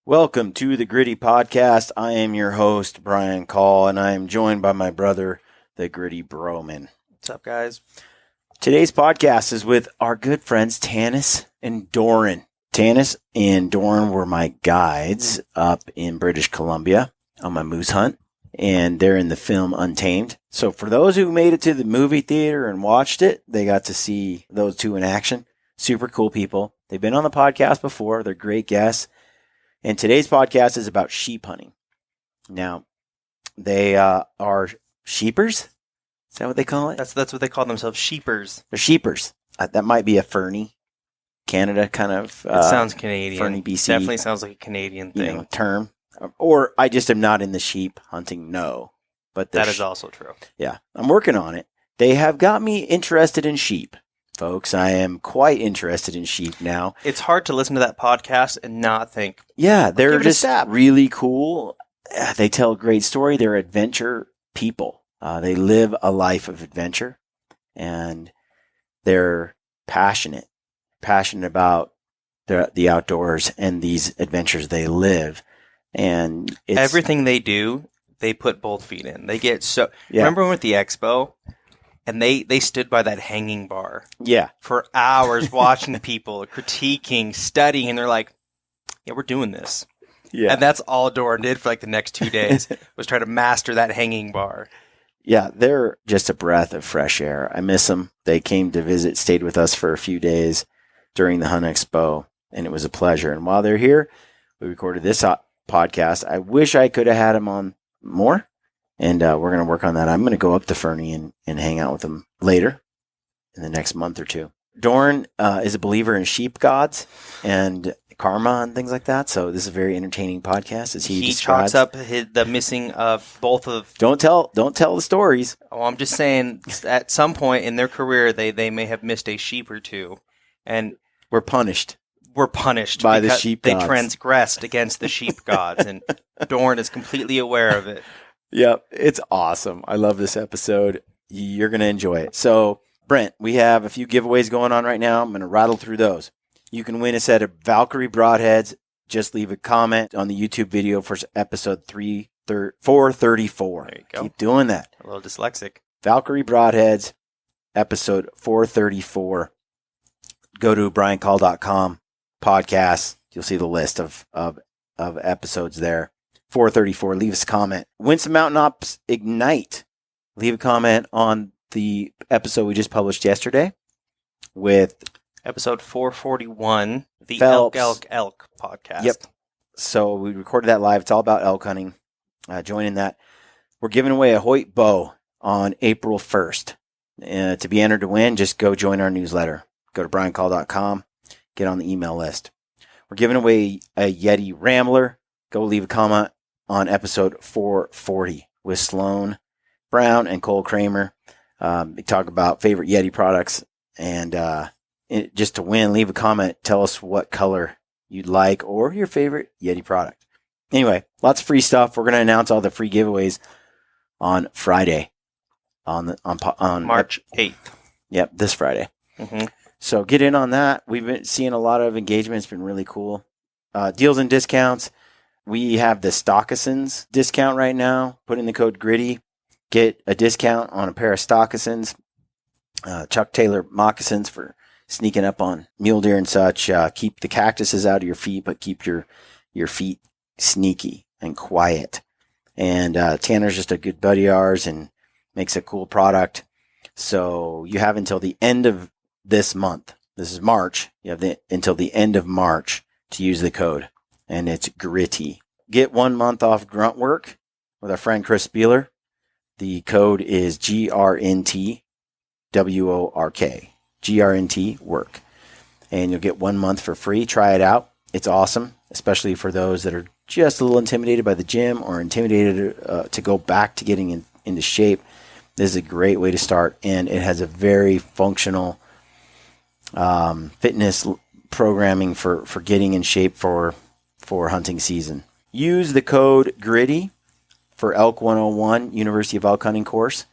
Welcome to the Gritty Podcast. I am your host, Brian Call, and I am joined by my brother, the Gritty Broman. What's up, guys? Today's podcast is with our good friends, Tanis and Doran. Tanis and Doran were my guides up in British Columbia on my moose hunt, and they're in the film Untamed. So for those who made it to the movie theater and watched it, they got to see those two in action. Super cool people. They've been on the podcast before. They're great guests. And today's podcast is about sheep hunting. Now, they are sheepers? Is that what they call it? That's what they call themselves, sheepers. They're sheepers. That might be a Fernie, Canada kind of. It sounds Canadian. Fernie, BC. Definitely sounds like a Canadian thing. Term. Or I just am not in the sheep hunting, no. But that is also true. Yeah, I'm working on it. They have got me interested in sheep. Folks, I am quite interested in sheep now. It's hard to listen to that podcast and not think. Yeah, they're just really cool. They tell a great story. They're adventure people. They live a life of adventure, and they're passionate about the outdoors and these adventures they live. And everything they do, they put both feet in. They get so. Yeah. Remember when we went to the expo? And they stood by that hanging bar for hours watching people, critiquing, studying, and they're like, yeah, we're doing this. Yeah. And that's all Doran did for like the next 2 days, was try to master that hanging bar. Yeah, they're just a breath of fresh air. I miss them. They came to visit, stayed with us for a few days during the Hunt Expo, and it was a pleasure. And while they're here, we recorded this podcast. I wish I could have had them on more. And we're going to work on that. I'm going to go up to Fernie and hang out with them later in the next month or two. Doran is a believer in sheep gods and karma and things like that. So this is a very entertaining podcast as he describes. Chalks up the missing of both of... Don't tell the stories. Oh, I'm just saying at some point in their career, they may have missed a sheep or two. And we're punished. By the sheep gods. They transgressed against the sheep gods. And Doran is completely aware of it. Yep, it's awesome. I love this episode. You're going to enjoy it. So, Brent, we have a few giveaways going on right now. I'm going to rattle through those. You can win a set of Valkyrie broadheads. Just leave a comment on the YouTube video for episode 434. There you go. Keep doing that. A little dyslexic. Valkyrie broadheads, episode 434. Go to briancall.com, podcasts. You'll see the list of episodes there. 434. Leave us a comment. Win some Mountain Ops Ignite. Leave a comment on the episode we just published yesterday with episode 441, the Phelps. Elk podcast. Yep. So we recorded that live. It's all about elk hunting. Join in that. We're giving away a Hoyt bow on April 1st. To be entered to win, just go join our newsletter. Go to briancall.com. Get on the email list. We're giving away a Yeti Rambler. Go leave a comment on episode 440 with Sloan Brown and Cole Kramer. We talk about favorite Yeti products. And just to win, leave a comment. Tell us what color you'd like or your favorite Yeti product. Anyway, lots of free stuff. We're going to announce all the free giveaways on Friday. On March 8th. Yep, this Friday. Mm-hmm. So get in on that. We've been seeing a lot of engagement. It's been really cool. Deals and discounts. We have the Stockisons discount right now. Put in the code GRITTY. Get a discount on a pair of Stockisons. Chuck Taylor moccasins for sneaking up on mule deer and such. Keep the cactuses out of your feet, but keep your feet sneaky and quiet. And Tanner's just a good buddy of ours and makes a cool product. So you have until the end of this month. This is March. You have until the end of March to use the code. And it's GRITTY. Get 1 month off grunt work with our friend Chris Spieler. The code is GRNTWORK. GRNT work. And you'll get 1 month for free. Try it out. It's awesome, especially for those that are just a little intimidated by the gym or intimidated to go back to getting into shape. This is a great way to start. And it has a very functional fitness programming for getting in shape for hunting season. Use the code GRITTY for Elk 101 University of Elk Hunting course.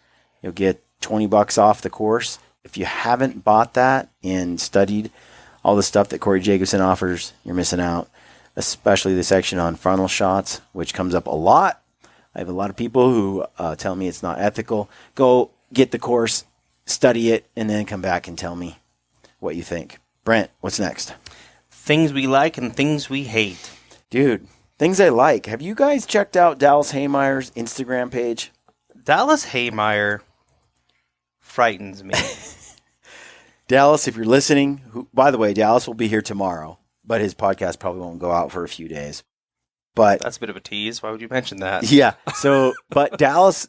You'll get $20 off the course. If you haven't bought that and studied all the stuff that Corey Jacobson offers, you're missing out. especially the section on frontal shots, which comes up a lot. I have a lot of people who tell me it's not ethical. Go get the course, study it, and then come back and tell me what you think. Brent, what's next? Things we like and things we hate. Dude, things I like. Have you guys checked out Dallas Haymeyer's Instagram page? Dallas Haymeyer frightens me. Dallas, if you're listening, by the way, Dallas will be here tomorrow, but his podcast probably won't go out for a few days. But that's a bit of a tease. Why would you mention that? Yeah. So, but Dallas,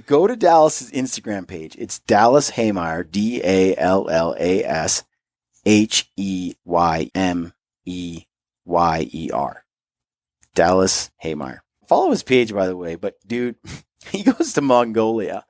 go to Dallas's Instagram page. It's Dallas Haymeyer, DallasHeymeyer. Dallas Haymeyer. Follow his page, by the way. But dude, he goes to Mongolia.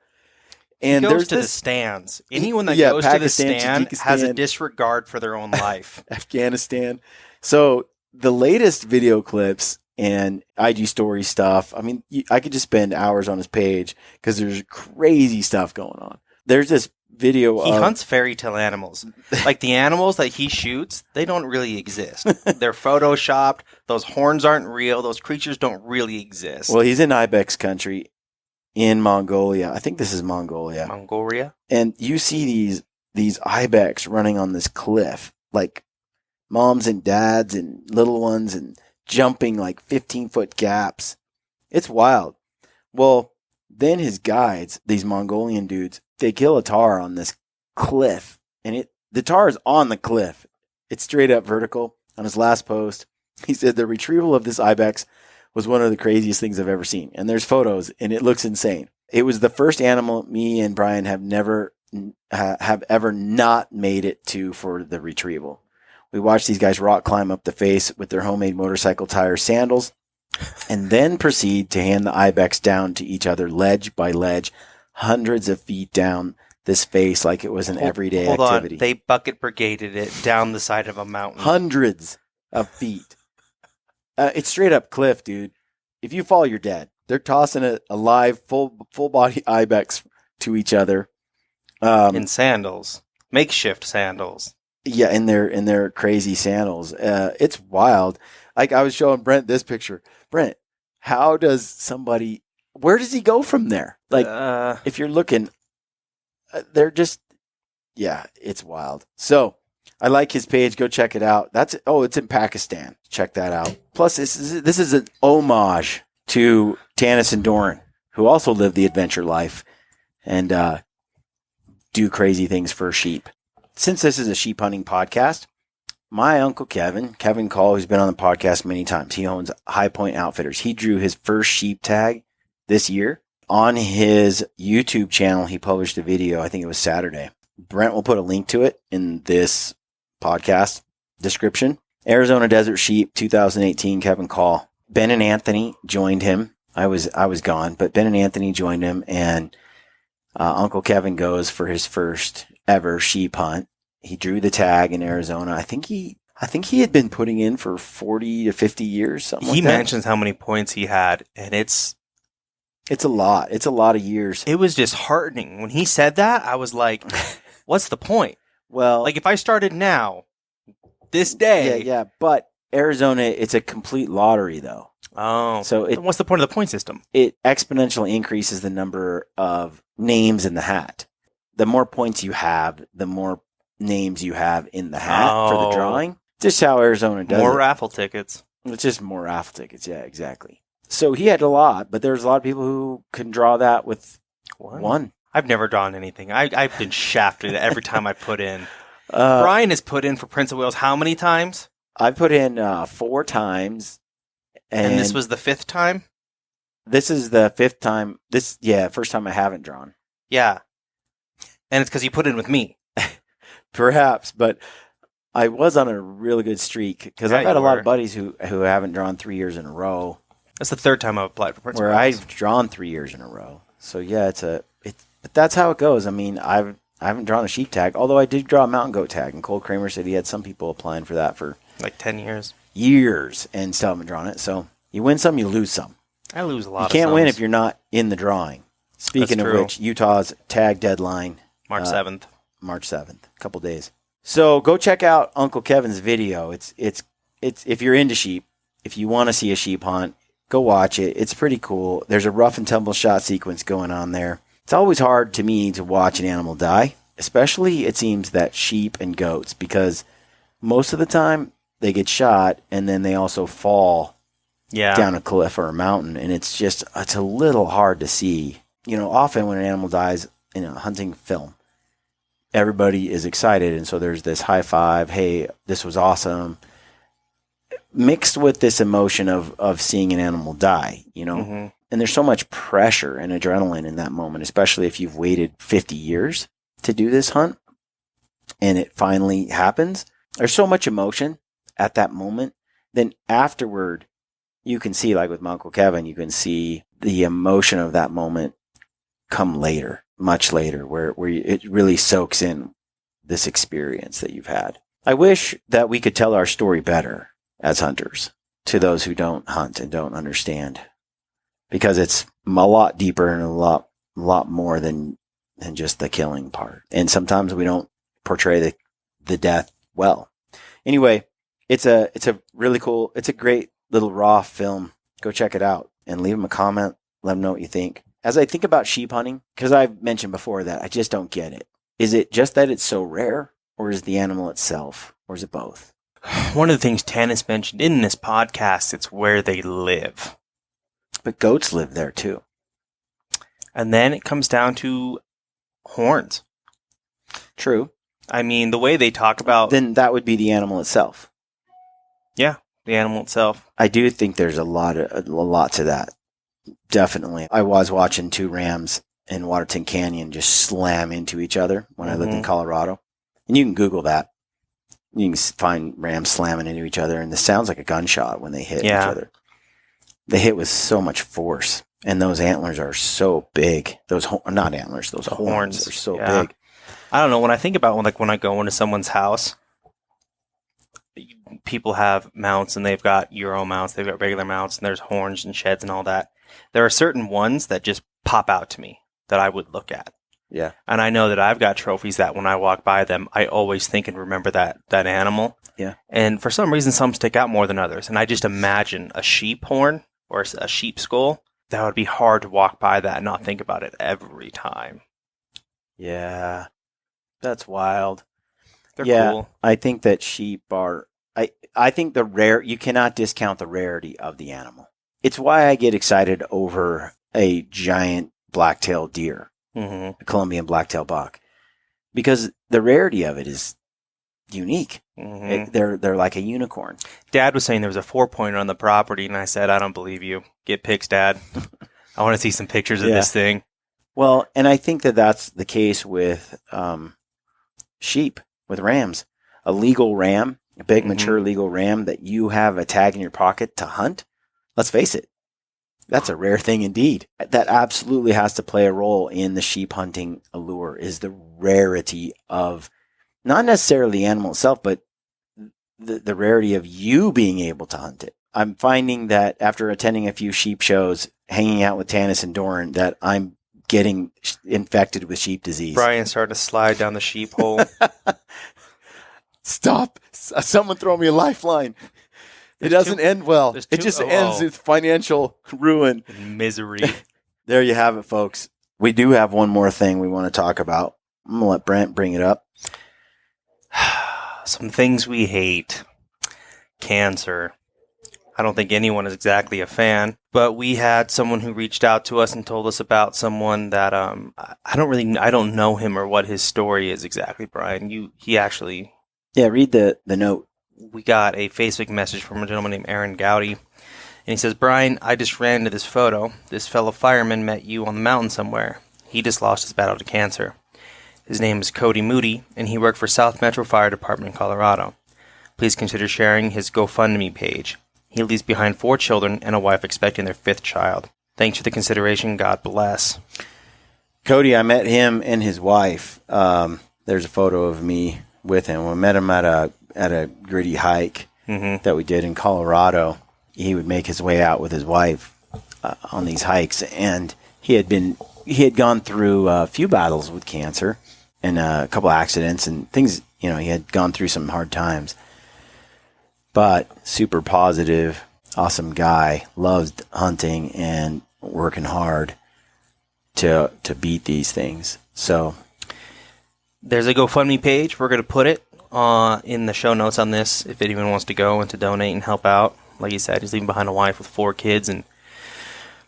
And he goes to the stands. Anyone that goes Pakistan, to the stand has a disregard for their own life. Afghanistan. So the latest video clips and IG story stuff, I mean, I could just spend hours on his page because there's crazy stuff going on. There's this video He hunts fairy tale animals. Like the animals that he shoots, they don't really exist. They're photoshopped. Those horns aren't real. Those creatures don't really exist. Well, he's in Ibex country in Mongolia. I think this is Mongolia. Mongolia? And you see these Ibex running on this cliff, like moms and dads and little ones and jumping like 15-foot gaps. It's wild. Well, then his guides, these Mongolian dudes, they kill a tar on this cliff. And the tar is on the cliff. It's straight up vertical. On his last post, he said the retrieval of this Ibex was one of the craziest things I've ever seen. And there's photos, and it looks insane. It was the first animal me and Brian have ever not made it to for the retrieval. We watched these guys rock climb up the face with their homemade motorcycle tire sandals and then proceed to hand the Ibex down to each other ledge by ledge, hundreds of feet down this face like it was an everyday activity. They bucket brigaded it down the side of a mountain. Hundreds of feet. It's straight up cliff, dude. If you fall, you're dead. They're tossing a live, full body Ibex to each other. In sandals. Makeshift sandals. Yeah, in their crazy sandals. It's wild. Like I was showing Brent this picture. Brent, how does somebody, where does he go from there? Like, if you're looking, they're just, yeah, it's wild. So I like his page. Go check it out. It's in Pakistan. Check that out. Plus, this is an homage to Tanis and Doran, who also live the adventure life and do crazy things for sheep. Since this is a sheep hunting podcast, my uncle Kevin Call, who's been on the podcast many times, he owns High Point Outfitters. He drew his first sheep tag this year. On his YouTube channel, he published a video. I think it was Saturday. Brent will put a link to it in this podcast description. Arizona Desert Sheep 2018, Kevin Call. Ben and Anthony joined him. I was gone, but Ben and Anthony joined him, and Uncle Kevin goes for his first ever sheep hunt. He drew the tag in Arizona. I think he had been putting in for 40 to 50 years, something like that. He mentions how many points he had, and it's a lot. It's a lot of years. It was disheartening. When he said that, I was like, what's the point? Well, like if I started now, this day. Yeah, but Arizona, it's a complete lottery though. Oh. So what's the point of the point system? It exponentially increases the number of names in the hat. The more points you have, the more names you have in the hat for the drawing. Just how Arizona does it. More raffle tickets. It's just more raffle tickets. Yeah, exactly. So he had a lot, but there's a lot of people who can draw that with one. I've never drawn anything. I've been shafted every time I put in. Brian has put in for Prince of Wales how many times? I've put in 4 times. And this was the 5th time? This is the 5th time. First time I haven't drawn. Yeah. And it's because you put in with me. Perhaps, but I was on a really good streak because I've had a lot of buddies who haven't drawn 3 years in a row. That's the 3rd time I've applied for Prince of Wales. Wales. I've drawn 3 years in a row. So yeah, but that's how it goes. I mean, I haven't drawn a sheep tag, although I did draw a mountain goat tag, and Cole Kramer said he had some people applying for that for like 10 years. And still haven't drawn it. So you win some, you lose some. I lose a lot. You can't win if you're not in the drawing. Speaking of which, Utah's tag deadline March 7th. March 7th, a couple days. So go check out Uncle Kevin's video. It's if you're into sheep, if you want to see a sheep hunt, go watch it. It's pretty cool. There's a rough and tumble shot sequence going on there. It's always hard to me to watch an animal die, especially it seems that sheep and goats, because most of the time they get shot and then they also fall down a cliff or a mountain, and it's a little hard to see. Often when an animal dies in a hunting film, everybody is excited, and so there's this high five, hey, this was awesome, mixed with this emotion of seeing an animal die, Mm-hmm. And there's so much pressure and adrenaline in that moment, especially if you've waited 50 years to do this hunt and it finally happens. There's so much emotion at that moment. Then afterward, you can see, like with my Uncle Kevin, you can see the emotion of that moment come later, much later, where it really soaks in this experience that you've had. I wish that we could tell our story better as hunters to those who don't hunt and don't understand, because it's a lot deeper and a lot more than just the killing part. And sometimes we don't portray the death well. Anyway, it's a really cool, it's a great little raw film. Go check it out and leave them a comment. Let them know what you think. As I think about sheep hunting, because I've mentioned before that I just don't get it. Is it just that it's so rare, or is it the animal itself, or is it both? One of the things Tanis mentioned in this podcast, it's where they live. But goats live there too. And then it comes down to horns. True. I mean, the way they talk about... Then that would be the animal itself. Yeah, the animal itself. I do think there's a lot to that. Definitely. I was watching two rams in Waterton Canyon just slam into each other when I lived in Colorado. And you can Google that. You can find rams slamming into each other, and this sounds like a gunshot when they hit each other. They hit with so much force, and those antlers are so big. Those not antlers, those horns are so big. I don't know. When I think about when I go into someone's house, people have mounts, and they've got Euro mounts, they've got regular mounts, and there's horns and sheds and all that. There are certain ones that just pop out to me that I would look at. Yeah. And I know that I've got trophies that when I walk by them, I always think and remember that animal. Yeah. And for some reason, some stick out more than others. And I just imagine a sheep horn or a sheep skull. That would be hard to walk by that and not think about it every time. Yeah. That's wild. They're cool. I think that sheep are... I think you cannot discount the rarity of the animal. It's why I get excited over a giant black-tailed deer. A Colombian black-tailed buck, because the rarity of it is unique. They're like a unicorn. Dad was saying there was a 4-pointer on the property, and I said, I don't believe you. Get pics, Dad. I want to see some pictures of this thing. Well, and I think that that's the case with sheep, with rams. A legal ram, a big, mature legal ram that you have a tag in your pocket to hunt, let's face it, that's a rare thing indeed. That absolutely has to play a role in the sheep hunting allure, is the rarity of not necessarily the animal itself, but the rarity of you being able to hunt it. I'm finding that after attending a few sheep shows, hanging out with Tanis and Doran, that I'm getting infected with sheep disease. Brian's starting to slide down the sheep hole. Stop. Someone throw me a lifeline. It doesn't end well. It just ends with financial ruin. Misery. There you have it, folks. We do have one more thing we want to talk about. I'm going to let Brent bring it up. Some things we hate. Cancer. I don't think anyone is exactly a fan, but we had someone who reached out to us and told us about someone that I don't know him or what his story is exactly, Brian. He actually... Yeah, read the note. We got a Facebook message from a gentleman named Aaron Gowdy, and he says, Brian, I just ran into this photo. This fellow fireman met you on the mountain somewhere. He just lost his battle to cancer. His name is Cody Moody, and he worked for South Metro Fire Department in Colorado. Please consider sharing his GoFundMe page. He leaves behind 4 children and a wife expecting their 5th child. Thanks for the consideration. God bless. Cody, I met him and his wife. There's a photo of me with him. We met him at a gritty hike that we did in Colorado. He would make his way out with his wife on these hikes, and he had gone through a few battles with cancer and a couple accidents and things. He had gone through some hard times, but super positive. awesome guy, loves hunting and working hard to beat these things. So there's a GoFundMe page. We're going to put it in the show notes on this if anyone wants to go and to donate and help out. Like you said, he's leaving behind a wife with 4 kids, and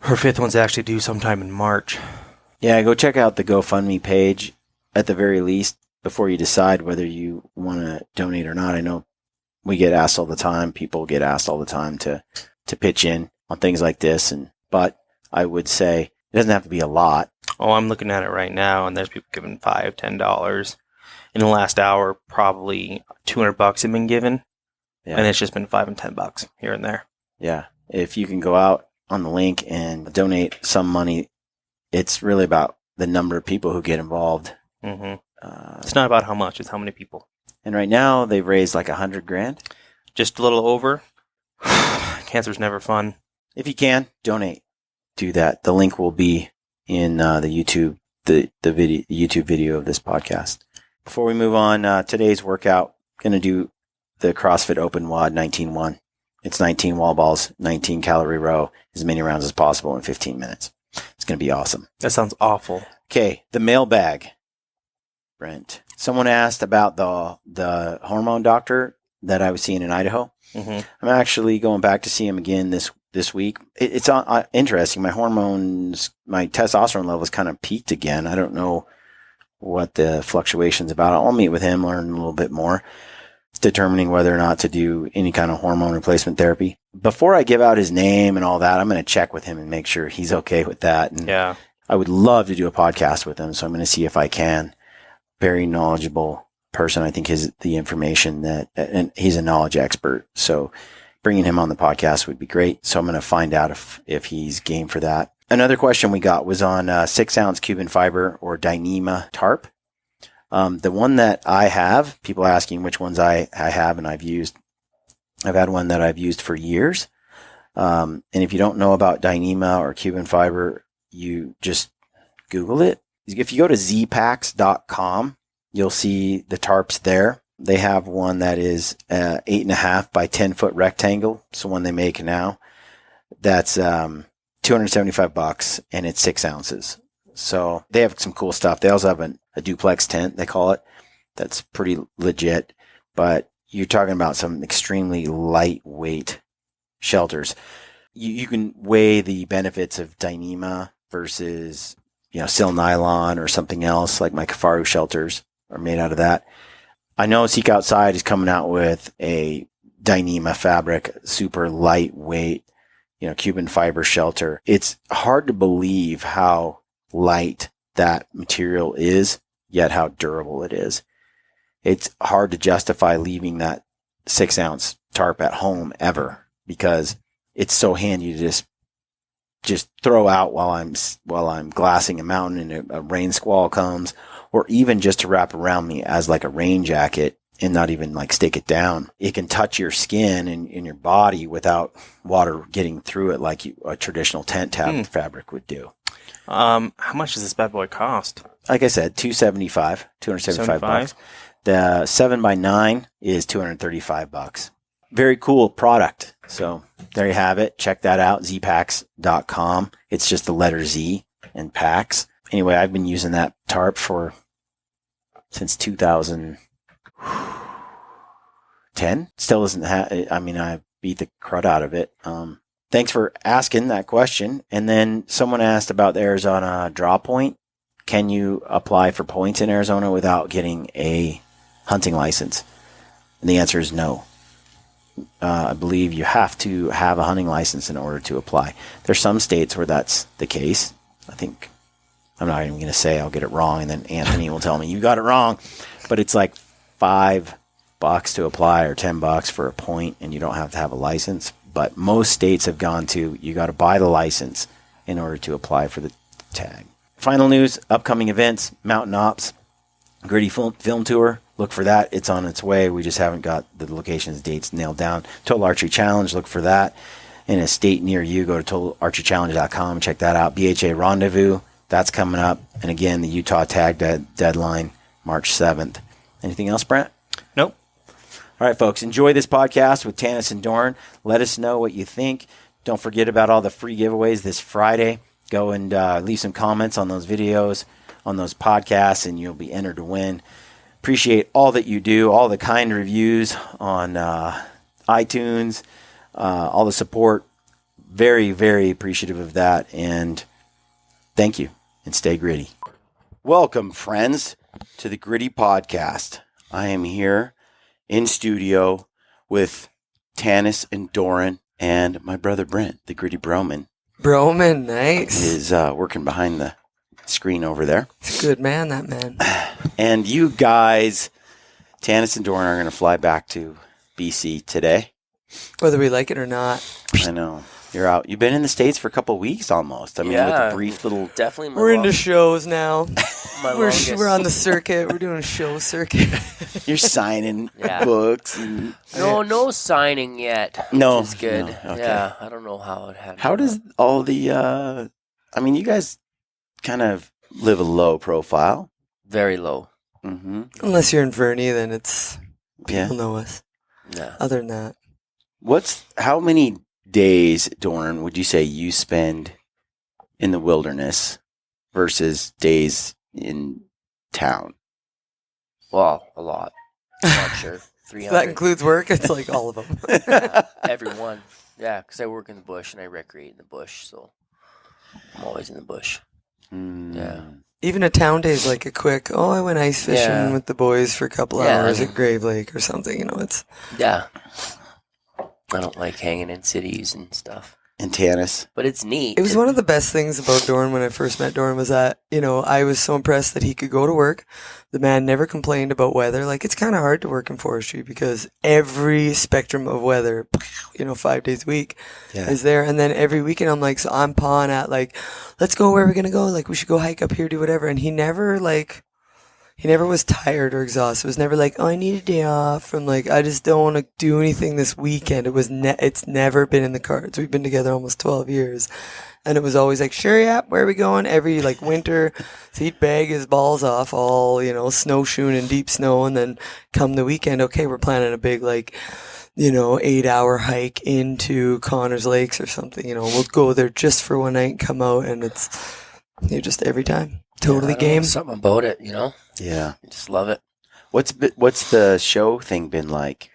her 5th one's actually due sometime in March. Yeah, go check out the GoFundMe page at the very least before you decide whether you want to donate or not. I know we get asked all the time. People get asked all the time to pitch in on things like this, but I would say it doesn't have to be a lot. Oh, I'm looking at it right now, and there's people giving $5, $10. In the last hour, probably $200 have been given, and it's just been $5 and $10 here and there. Yeah, if you can go out on the link and donate some money, it's really about the number of people who get involved. Mm-hmm. It's not about how much; it's how many people. And right now, they've raised like $100,000, just a little over. Cancer's never fun. If you can donate, do that. The link will be in the YouTube YouTube video of this podcast. Before we move on, today's workout, going to do the CrossFit Open WOD 19-1. It's 19 wall balls, 19 calorie row, as many rounds as possible in 15 minutes. It's going to be awesome. That sounds awful. Okay, the mailbag, Brent. Someone asked about the hormone doctor that I was seeing in Idaho. Mm-hmm. I'm actually going back to see him again this week. It's interesting. My hormones, my testosterone levels kind of peaked again. I don't know what the fluctuation's about. I'll meet with him, learn a little bit more, determining whether or not to do any kind of hormone replacement therapy. Before I give out his name and all that, I'm going to check with him and make sure he's okay with that. And yeah, I would love to do a podcast with him, so I'm going to see if I can. Very knowledgeable person. I think the information that, and he's a knowledge expert. So bringing him on the podcast would be great. So I'm going to find out if he's game for that. Another question we got was on 6-ounce Cuban fiber or Dyneema tarp. The one that I have, people asking which ones I have and I've used. I've had one that I've used for years. And if you don't know about Dyneema or Cuban fiber, you just Google it. If you go to zpacks.com, you'll see the tarps there. They have one that is 8.5 by 10 foot rectangle. It's the one they make now. That's $275 and it's 6 ounces. So they have some cool stuff. They also have a duplex tent, they call it. That's pretty legit. But you're talking about some extremely lightweight shelters. You can weigh the benefits of Dyneema versus, sil nylon or something else, like my Kafaru shelters are made out of that. I know Seek Outside is coming out with a Dyneema fabric, super lightweight, Cuban fiber shelter. It's hard to believe how light that material is, yet how durable it is. It's hard to justify leaving that 6-ounce tarp at home ever, because it's so handy to just throw out while I'm glassing a mountain and a rain squall comes, or even just to wrap around me as like a rain jacket and not even like stake it down. It can touch your skin and in your body without water getting through it like a traditional tent tab fabric would do. How much does this bad boy cost? Like I said, $275. The 7x9 is $235. Very cool product. So there you have it. Check that out. zpacks.com. It's just the letter Z and packs. Anyway, I've been using that tarp since 2010. Still doesn't I beat the crud out of it. Thanks for asking that question. And then someone asked about the Arizona draw point. Can you apply for points in Arizona without getting a hunting license? And the answer is no. I believe you have to have a hunting license in order to apply. There's some states where that's the case. I think, I'm not even going to say I'll get it wrong, and then Anthony will tell me you got it wrong. But it's like $5 to apply or $10 for a point, and you don't have to have a license. But most states have gone to, you got to buy the license in order to apply for the tag. Final news, upcoming events, Mountain Ops, Gritty Film Tour. Look for that. It's on its way. We just haven't got the locations, dates nailed down. Total Archery Challenge, look for that. In a state near you, go to totalarcherychallenge.com. Check that out. BHA Rendezvous, that's coming up. And again, the Utah tag deadline, March 7th. Anything else, Brent? Nope. All right, folks, enjoy this podcast with Tanis and Doran. Let us know what you think. Don't forget about all the free giveaways this Friday. Go and leave some comments on those videos, on those podcasts, and you'll be entered to win. Appreciate all that you do, all the kind reviews on iTunes, all the support. Very, very appreciative of that, and thank you, and stay gritty. Welcome, friends, to the Gritty Podcast. I am here in studio with Tanis and Doran and my brother Brent, the Gritty Broman. Broman, nice. Is working behind the screen over there. Good man, that man. And you guys, Tanis and Doran, are going to fly back to BC today. Whether we like it or not. I know. You're out. You've been in the States for a couple of weeks almost. I mean, with a brief little... Definitely. We're into shows now. We're on the circuit. We're doing a show circuit. You're signing books. And... No signing yet. No. Which is good. No, okay. Yeah, I don't know how it happened. How does all the... I mean, you guys kind of live a low profile. Very low. Mm-hmm. Unless you're in Fernie, then it's... People know us. Yeah. Other than that. How many days, Doran, would you say you spend in the wilderness versus days in town? Well, a lot. I'm not sure. 300. If that includes work, it's like all of them. Everyone. Yeah, because I work in the bush and I recreate in the bush, so I'm always in the bush. Yeah. Even a town day is like a quick, I went ice fishing with the boys for a couple hours at Grave Lake or something, it's... Yeah. I don't like hanging in cities and stuff. And Tannis. But it's neat. It was one of the best things about Doran when I first met Doran was that, I was so impressed that he could go to work. The man never complained about weather. Like, it's kind of hard to work in forestry because every spectrum of weather, 5 days a week is there. And then every weekend I'm like, so I'm pawing at like, let's go where we're going to go. Like, we should go hike up here, do whatever. And he never was tired or exhausted. It was never like, I need a day off from like, I just don't want to do anything this weekend. It's never been in the cards. We've been together almost 12 years. And it was always like, sure, yeah, where are we going? Every like winter, so he'd bag his balls off all, snowshoeing in deep snow. And then come the weekend, okay, we're planning a big 8-hour hike into Connors Lakes or something. We'll go there just for one night and come out. And it's just every time. Totally game. Something about it, Yeah. I just love it. What's the show thing been like?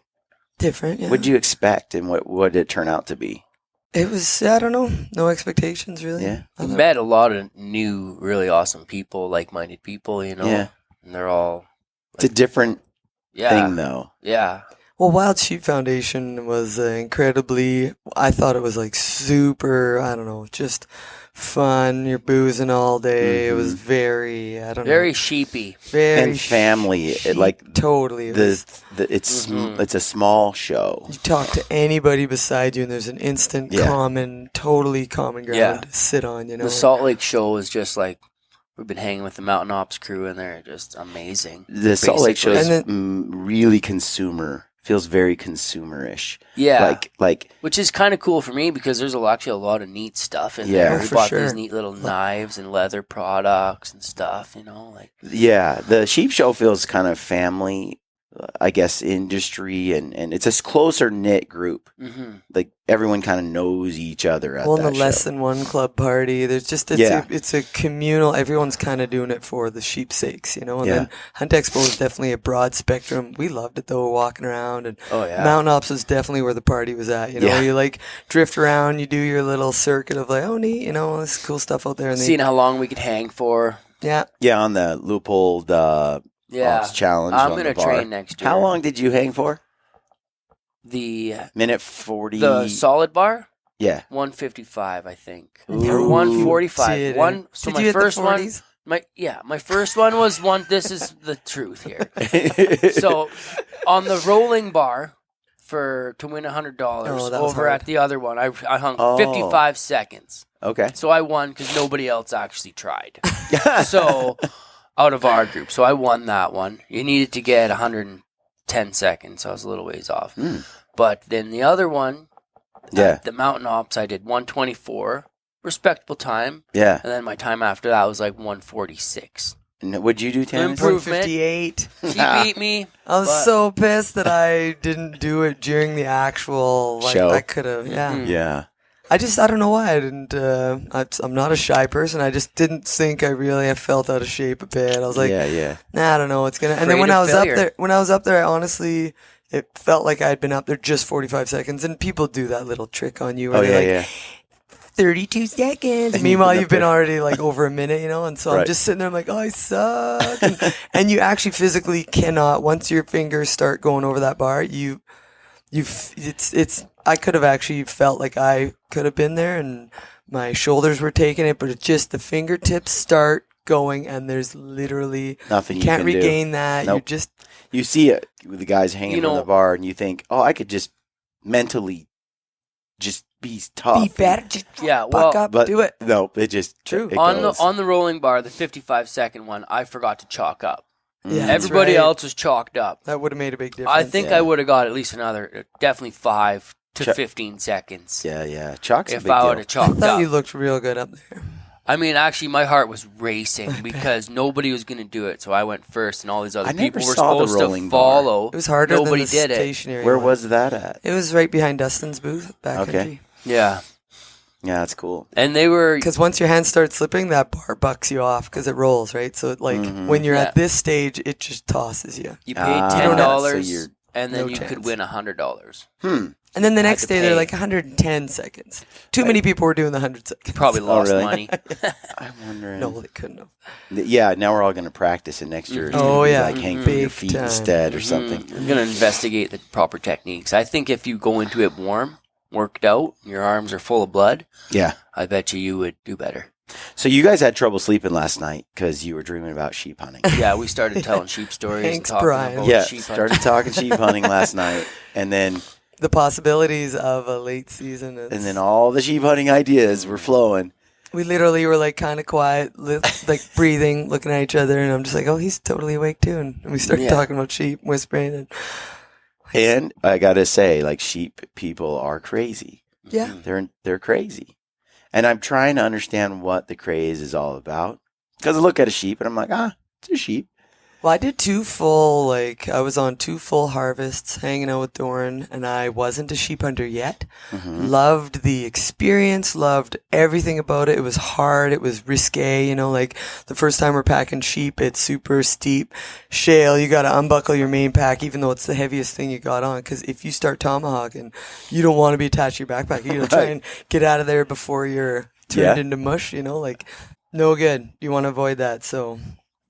Different, yeah. What'd you expect and what did it turn out to be? It was, I don't know, no expectations really. Yeah. I met a lot of new, really awesome people, like-minded people, Yeah. And they're all... It's a different thing though. Yeah. Well, Wild Sheep Foundation was incredibly, I thought it was like super, I don't know, just fun. You're boozing all day. Mm-hmm. It was very, I don't know. Very sheepy. Very and family. Totally. It's a small show. You talk to anybody beside you and there's an instant totally common ground to sit on, The Salt Lake show is just like, we've been hanging with the Mountain Ops crew and they're just amazing. The Salt Lake show is really feels very consumerish. Yeah. Like which is kind of cool for me because there's actually a lot of neat stuff in there. We bought these neat little knives and leather products and stuff, Yeah, the sheep show feels kind of family, I guess, industry, and it's a closer knit group. Mm-hmm. Like everyone kind of knows each other at in that the show. less than one club party, there's just it's a communal. Everyone's kind of doing it for the sheep's sakes, And then Hunt Expo is definitely a broad spectrum. We loved it though, walking around, and Mountain Ops was definitely where the party was at. You like drift around, you do your little circuit of like, oh neat, this cool stuff out there, and seeing how long we could hang for. Yeah, on the Leupold Ops challenge. I'm gonna train next year. How long did you hang for? The minute 40. The solid bar? Yeah. 155, I think. Ooh. Or 145. So my first one. My first one was one. This is the truth here. So on the rolling bar to win $100 over at the other one, I hung 55 seconds. Okay. So I won because nobody else actually tried. So out of our group, so I won that one. You needed to get 110 seconds, so I was a little ways off. But then the other one, the Mountain Ops, I did 124, respectable time. Yeah. And then my time after that was like 146. What'd you do, Tannis? Improvement. 158. She beat me. I was so pissed that I didn't do it during the actual show. I could have. Yeah. Yeah. I don't know why I didn't. I'm not a shy person. I just didn't think I felt out of shape a bit. I was like, nah, I don't know what's gonna. And then when I was up there, I honestly, it felt like I had been up there just 45 seconds. And people do that little trick on you. Where 32 seconds. And meanwhile, you've been already like over a minute, And so I'm just sitting there, I'm like, oh, I suck. And you actually physically cannot. Once your fingers start going over that bar, I could have actually felt like I could have been there and my shoulders were taking it, but it's just the fingertips start going and there's literally nothing you can't regain do. that. Nope. You see it with the guys hanging on the bar and you think, oh, I could just mentally just be tough. Be better. Just buck up, but do it. No, it just true. On the rolling bar, the 55-second one, I forgot to chalk up. Yeah, everybody else was chalked up. That would have made a big difference. I think I would have got at least another, definitely 5 to 15 seconds. Yeah. Chalk's if a big I deal. would have chalked I thought up. you looked real good up there. I mean, actually, my heart was racing because nobody was going to do it, so I went first, and all these other people were supposed to follow. It was harder Nobody than the did stationary. Where one. was that at? It was right behind Dustin's booth, backcountry. Yeah. Yeah, that's cool. And they were... Because once your hands start slipping, that bar bucks you off because it rolls, right? So, when you're at this stage, it just tosses you. You paid $10, and then you could win $100. And then the next day, they're like 110 seconds. Too many people were doing the 100 seconds. Probably lost money. I'm wondering. No, they couldn't have. Yeah, now we're all going to practice it next year. Like hang from your feet instead or something. I'm going to investigate the proper techniques. I think if you go into it warm, worked out, your arms are full of blood, I bet you would do better. So you guys had trouble sleeping last night because you were dreaming about sheep hunting. Yeah, we started telling sheep stories. Thanks, and Brian. talking about sheep hunting. Started talking sheep hunting last night, and then the possibilities of a late season. And then all the sheep hunting ideas were flowing. We literally were like kind of quiet, like breathing, looking at each other, and I'm just like, oh, he's totally awake too. And we started talking about sheep, whispering, and I gotta say, like, sheep people are crazy. Yeah, they're crazy, and I'm trying to understand what the craze is all about. Because I look at a sheep and I'm like, it's a sheep. Well, I did I was on 2 full harvests hanging out with Doran, and I wasn't a sheep hunter yet. Mm-hmm. Loved the experience, loved everything about it. It was hard. It was risque, like the first time we're packing sheep, it's super steep shale. You got to unbuckle your main pack, even though it's the heaviest thing you got on. Because if you start tomahawking, you don't want to be attached to your backpack. You try and get out of there before you're turned into mush, no good. You want to avoid that. So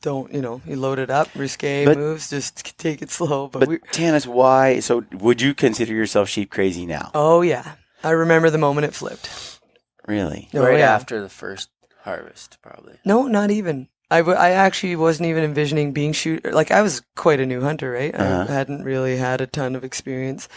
don't, you load it up, risque moves, just take it slow. But Tannis, why? So would you consider yourself sheep crazy now? Oh, yeah. I remember the moment it flipped. Really? Right after the first harvest, probably. No, not even. I actually wasn't even envisioning being like, I was quite a new hunter, right? I hadn't really had a ton of experience.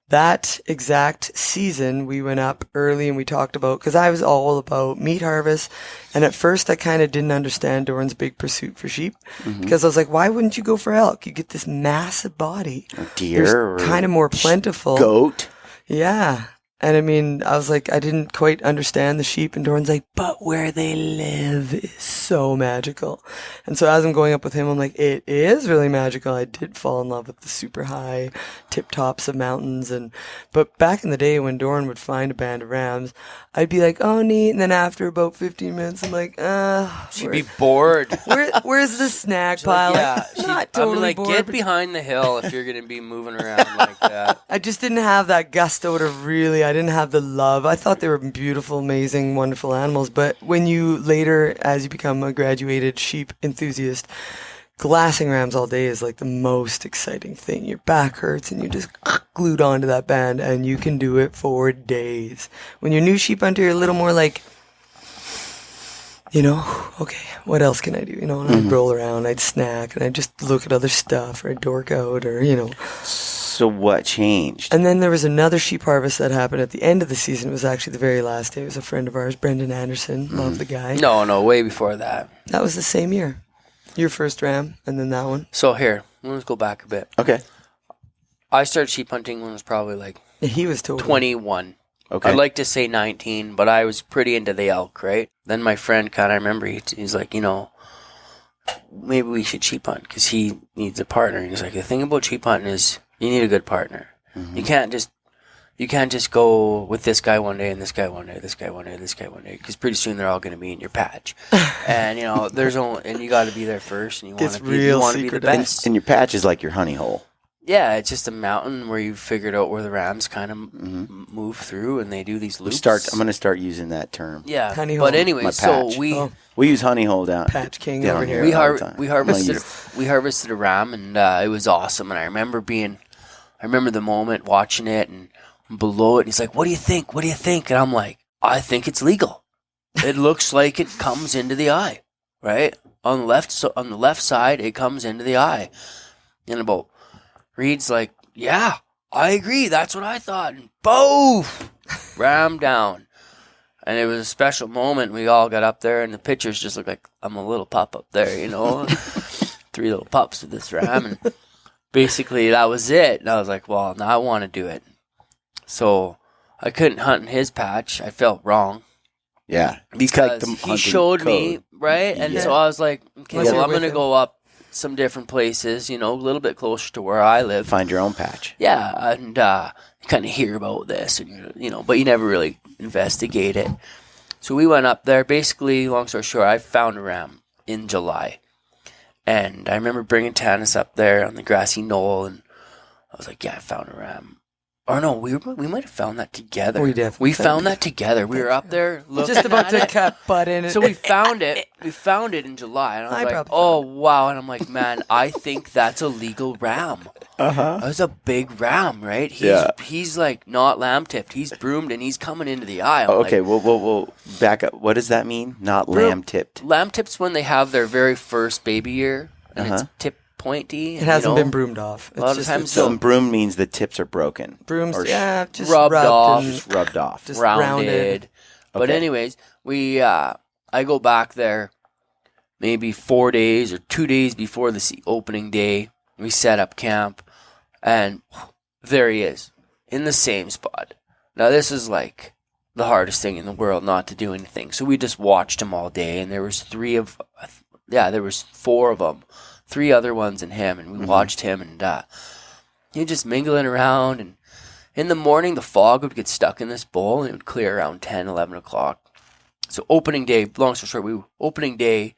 That exact season, we went up early and we talked about, because I was all about meat harvest. And at first, I kind of didn't understand Doran's big pursuit for sheep. Mm-hmm. Because I was like, why wouldn't you go for elk? You get this massive body. Or deer. They're kind of more plentiful. Goat. Yeah. And I mean, I was like, I didn't quite understand the sheep. And Doran's like, but where they live is so magical. And so as I'm going up with him, I'm like, it is really magical. I did fall in love with the super high tip tops of mountains. But back in the day when Doran would find a band of rams, I'd be like, oh, neat. And then after about 15 minutes, I'm like, she'd be bored. Where's the snack pile? Not totally bored. Get behind the hill if you're going to be moving around like that. I just didn't have that gusto to I didn't have the love. I thought they were beautiful, amazing, wonderful animals. But when you later, as you become a graduated sheep enthusiast, glassing rams all day is like the most exciting thing. Your back hurts and you're just glued onto that band and you can do it for days. When you're a new sheep hunter, you're a little more like, okay, what else can I do? And I'd roll around, I'd snack, and I'd just look at other stuff, or I'd dork out, or, So what changed? And then there was another sheep harvest that happened at the end of the season. It was actually the very last day. It was a friend of ours, Brendan Anderson. Love the guy. No, way before that. That was the same year. Your first ram, and then that one. So here, let's go back a bit. Okay. I started sheep hunting when I was probably like he was totally 21. Okay. I'd like to say 19, but I was pretty into the elk, right? Then my friend I remember he's like, maybe we should sheep hunt because he needs a partner. And he's like, the thing about sheep hunting is you need a good partner. Mm-hmm. You can't just go with this guy one day and this guy one day, this guy one day, this guy one day, because pretty soon they're all going to be in your patch. And and you got to be there first, and you want to be the best. And your patch is like your honey hole. Yeah, it's just a mountain where you figured out where the rams kind of move through, and they do these loops. I'm going to start using that term. Yeah, honey hole. But anyway, so we use honey hole down. Patch king over here. We harvested a ram, and it was awesome. And I remember the moment watching it and below it. And he's like, "What do you think? What do you think?" And I'm like, "I think it's legal. It looks like it comes into the eye, right on the left side. It comes into the eye." And about Reed's like, "Yeah, I agree. That's what I thought." And boom, ram down. And it was a special moment. We all got up there, and the pictures just look like I'm a little pup up there, 3 little pups with this ram. And basically, that was it. And I was like, well, now I want to do it. So I couldn't hunt in his patch. I felt wrong. Yeah. Because he showed me, right? And so I was like, okay, well, I'm going to go up some different places, a little bit closer to where I live. Find your own patch. Yeah. And you kind of hear about this, and but you never really investigate it. So we went up there. Basically, long story short, I found a ram in July. And I remember bringing Tanis up there on the grassy knoll, and I was like, yeah, I found a ram. Or no, we might have found that together. We found that together. We were up there looking just about at to it. cut butt in it. So we found it. We found it in July, and I was like, "Oh wow!" And I'm like, "Man, I think that's a legal ram. That's a big ram, right? He's like not lamb tipped. He's broomed, and he's coming into the eye." Okay, we'll back up. What does that mean? Not lamb tipped. Lamb tips when they have their very first baby year, and it's tip pointy. It hasn't been broomed off. A lot of times, broom means the tips are broken. Brooms, just rubbed off, just rounded. But anyways, I go back there maybe 4 days or 2 days before the opening day. We set up camp, and there he is in the same spot. Now this is like the hardest thing in the world, not to do anything. So we just watched him all day, and there was 4 of them. 3 other ones and him, and we watched him, and he was just mingling around, and in the morning the fog would get stuck in this bowl, and it would clear around 10, 11 o'clock. So opening day, long story short, opening day,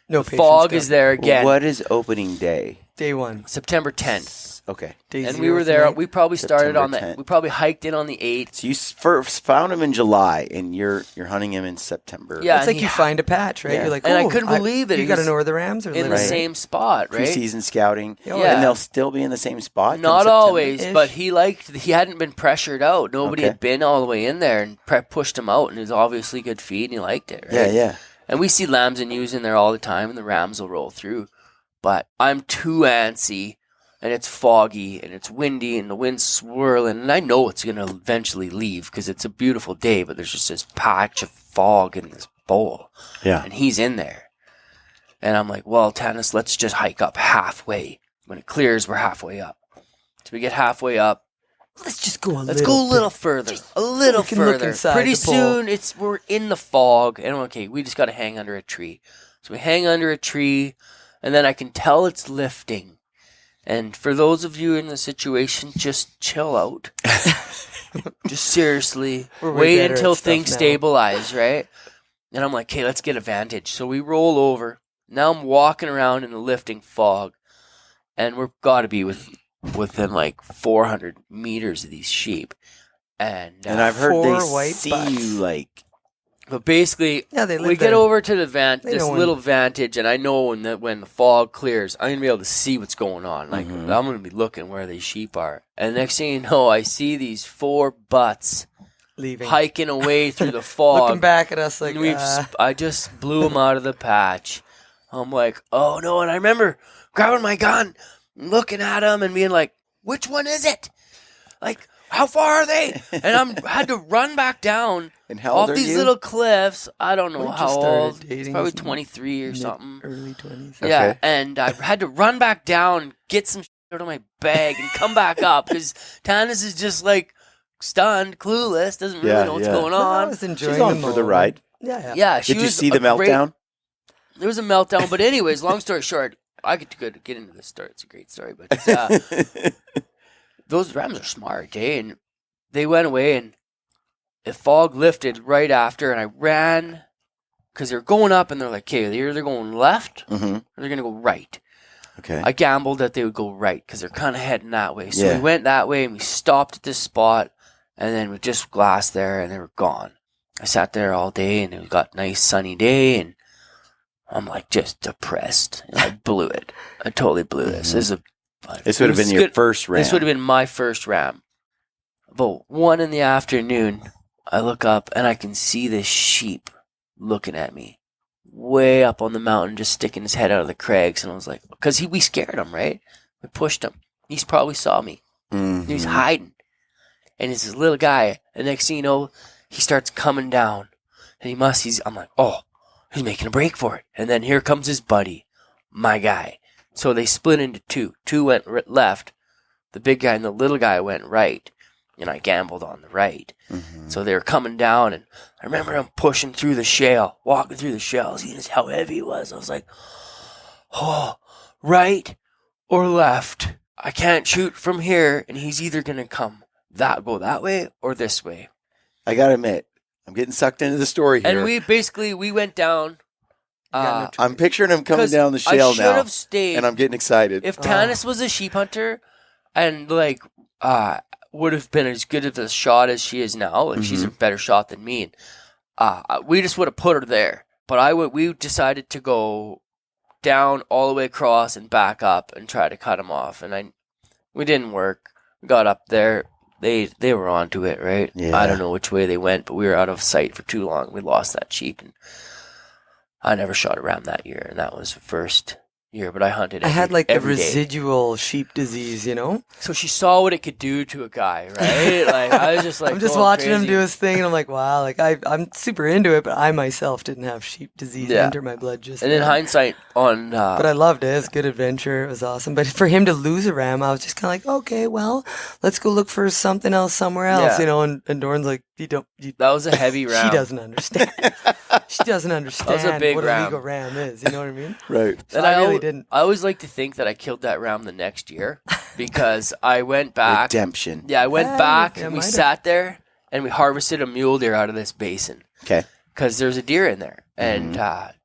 the fog is there again. What is opening day? Day 1. September 10th. Okay. And we were there. We probably started on the. We probably hiked in on the 8th. So you first found him in July, and you're hunting him in September. Yeah, it's like you find a patch, right? Yeah. You're like, and I couldn't believe it. You got to know where the rams are in the same spot, right? Preseason scouting, yeah. And they'll still be in the same spot. Not always, but he hadn't been pressured out. Nobody had been all the way in there, and pushed him out, and it was obviously good feed, and he liked it, right? Yeah. And we see lambs and ewes in there all the time, and the rams will roll through. But I'm too antsy. And it's foggy, and it's windy, and the wind's swirling, and I know it's going to eventually leave because it's a beautiful day, but there's just this patch of fog in this bowl. Yeah. And he's in there. And I'm like, well, Tannis, let's just hike up halfway. When it clears, we're halfway up. So we get halfway up. Let's just go Let's go a little further. A little further. Pretty soon, we're in the fog, and okay, we just got to hang under a tree. So we hang under a tree, and then I can tell it's lifting. And for those of you in the situation, just chill out. Just seriously. Wait until things stabilize, right? And I'm like, okay, let's get a vantage. So we roll over. Now I'm walking around in the lifting fog. And we've got to be within like 400 meters of these sheep. And I've heard they see you like... But basically, we get over to this little vantage, and I know when the fog clears, I'm going to be able to see what's going on. Like, I'm going to be looking where these sheep are. And next thing you know, I see these 4 butts hiking away through the fog. Looking back at us like, I just blew them out of the patch. I'm like, oh no. And I remember grabbing my gun, looking at them, and being like, which one is it? Like, how far are they? And I had to run back down off these little cliffs. I don't know how old. It's probably 23 or something. Early 20s. Yeah, Okay. and I had to run back down, get some shit out of my bag, and come back up because Tannis is just like stunned, clueless, doesn't really know what's going on. I was enjoying She's on for the ride. Yeah. Yeah, Did you see the meltdown? There was a meltdown. But anyways, long story short, I could get into this story. It's a great story. But those rams are smart, eh? And they went away, and the fog lifted right after, and I ran because they're going up, and they're like, okay, they're either going left or they're going to go right. Okay. I gambled that they would go right because they're kind of heading that way. So we went that way, and we stopped at this spot, and then we just glassed there, and they were gone. I sat there all day, and it got a nice sunny day, and I'm like just depressed. And I blew it. I totally blew this. This would have been your first ram. This would have been my first ram. About 1 p.m, I look up, and I can see this sheep looking at me way up on the mountain, just sticking his head out of the crags. And I was like, because we scared him, right? We pushed him. He's probably saw me. He's hiding. And it's this little guy. And next thing you know, he starts coming down. And I'm like, oh, he's making a break for it. And then here comes his buddy, my guy. So they split into two. Two went left. The big guy and the little guy went right. And I gambled on the right. So they were coming down, and I remember him pushing through the shale, walking through the shale, seeing how heavy he was. I was like, oh, right or left. I can't shoot from here, and he's either going to go that way or this way. I got to admit, I'm getting sucked into the story here. And we went down. I'm picturing him coming down the shale now. I should have stayed. And I'm getting excited. If Tanis was a sheep hunter and would have been as good of a shot as she is now, like she's a better shot than me, and we just would have put her there. But we decided to go down all the way across and back up and try to cut him off. And we didn't work. We got up there. They were onto it, right? Yeah. I don't know which way they went, but we were out of sight for too long. We lost that sheep, and I never shot a ram that year, and that was the first year, but I hunted I had the residual sheep disease, So she saw what it could do to a guy, right? I was just like, I'm just watching him do his thing, and I'm like, wow, I'm super into it, but I myself didn't have sheep disease enter my blood just And in hindsight on... but I loved it. It was a good adventure. It was awesome. But for him to lose a ram, I was just kind of like, okay, well, let's go look for something else somewhere else, and Doran's like, that was a heavy ram. She doesn't understand. She doesn't understand what a legal ram is. You know what I mean? Right. So I really didn't. I always like to think that I killed that ram the next year because I went back. Redemption. Yeah, I went back and we sat there and we harvested a mule deer out of this basin. Okay. Because there's a deer in there. And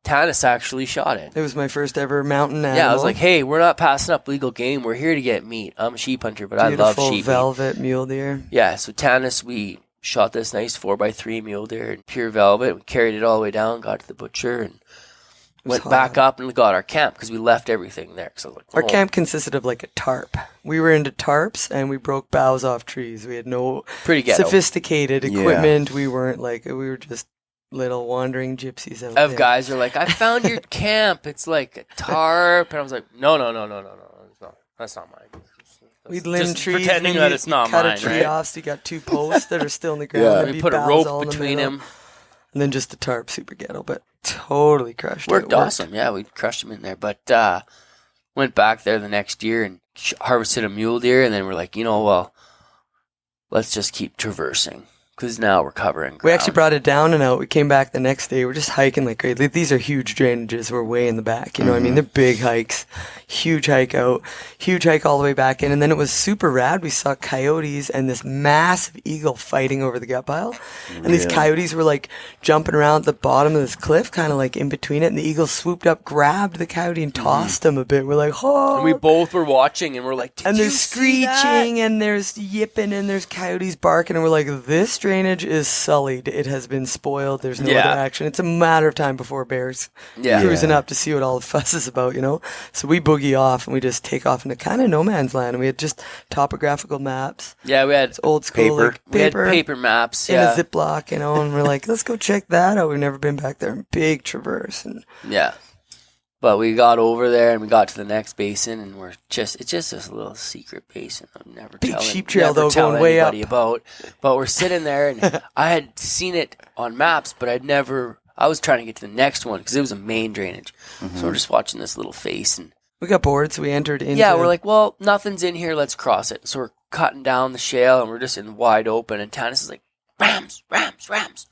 Tannis actually shot it. It was my first ever mountain animal. Yeah, I was like, hey, we're not passing up legal game. We're here to get meat. I'm a sheep hunter, but I love sheep. Beautiful velvet mule deer. Yeah, so Tannis, we shot this nice 4x3 mule deer in pure velvet. We carried it all the way down, got to the butcher, and went back up and got our camp because we left everything there. So our camp consisted of a tarp. We were into tarps, and we broke boughs off trees. We had no sophisticated equipment. We weren't we were just little wandering gypsies out there. Guys are like, I found your camp. It's like a tarp. And I was like, no. That's not mine. We'd limb trees, pretending that it's not mine. Cut a tree off, so you got two posts that are still in the ground. We put a rope between them, and then just the tarp, super ghetto, but totally crushed. Worked awesome. Yeah, we crushed them in there. But went back there the next year and harvested a mule deer, and then we're like, let's just keep traversing. Because now we're covering ground. We actually brought it down and out. We came back the next day. We're just hiking like crazy. These are huge drainages. We're way in the back. You know what I mean? They're big hikes. Huge hike out. Huge hike all the way back in. And then it was super rad. We saw coyotes and this massive eagle fighting over the gut pile. And these coyotes were jumping around at the bottom of this cliff, kind of in between it. And the eagle swooped up, grabbed the coyote and tossed him a bit. We're like, oh. And we both were watching and we're like, and there's screeching and there's yipping and there's coyotes barking. And we're like, this drainage is sullied. It has been spoiled. There's no other action. It's a matter of time before bears cruising up to see what all the fuss is about, So we boogie off and we just take off into kind of no man's land. And we had just topographical maps. Yeah, we had it's old school paper. We had paper maps in a Ziploc, and we're like, let's go check that out. We've never been back there. Big traverse. And but we got over there and we got to the next basin, and it's just this little secret basin. I'm never big sheep trail though, going way up. About. But we're sitting there, and I had seen it on maps, but I was trying to get to the next one because it was a main drainage. So we're just watching this little face, and we got bored, so we entered into. Yeah, we're like, well, nothing's in here. Let's cross it. So we're cutting down the shale, and we're just in wide open. And Tannis is like, Rams.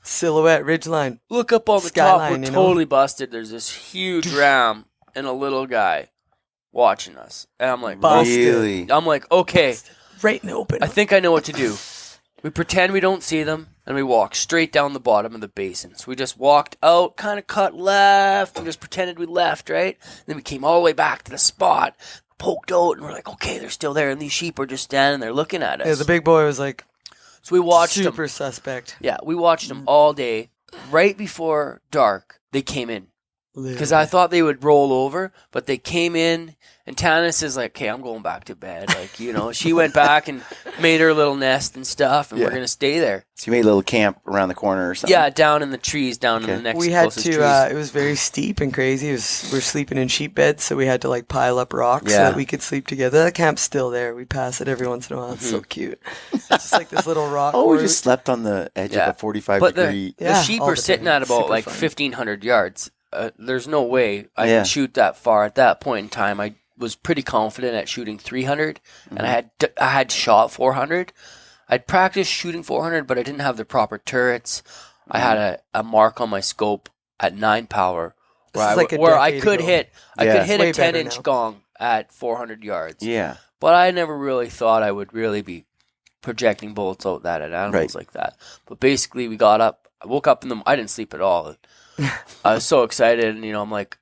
Silhouette, ridgeline. Look up on the Skyline, top. We're totally busted. There's this huge ram and a little guy watching us. And I'm like, really? I'm like, okay. Right in the open. I think I know what to do. We pretend we don't see them, and we walk straight down the bottom of the basin. So we just walked out, kind of cut left, and just pretended we left, right? And then we came all the way back to the spot, poked out, and we're like, okay, they're still there, and these sheep are just standing there looking at us. Yeah, the big boy was like, so we watched super them. suspect. Yeah, we watched them all day. Right before dark, they came in. Because I thought they would roll over, but they came in, and Tanis is like, okay, I'm going back to bed. Like, you know, she went back and made her little nest and stuff, and we're going to stay there. So you made a little camp around the corner or something? Yeah, down in the trees, down in the next closest trees. It was very steep and crazy. We're sleeping in sheep beds, so we had to like pile up rocks so that we could sleep together. The camp's still there. We pass it every once in a while. It's so cute. It's just like this little rock. We just slept on the edge of a 45-degree. The sheep are sitting at about like 1,500 yards. There's no way I can shoot that far at that point in time. I was pretty confident at shooting 300, and I had shot 400. I'd practiced shooting 400, but I didn't have the proper turrets. I had a mark on my scope at 9 power where I could hit a 10-inch gong at 400 yards. Yeah, but I never really thought I would really be projecting bullets out that at animals like that. But basically, we got up. I woke up I didn't sleep at all. I was so excited, and I'm like,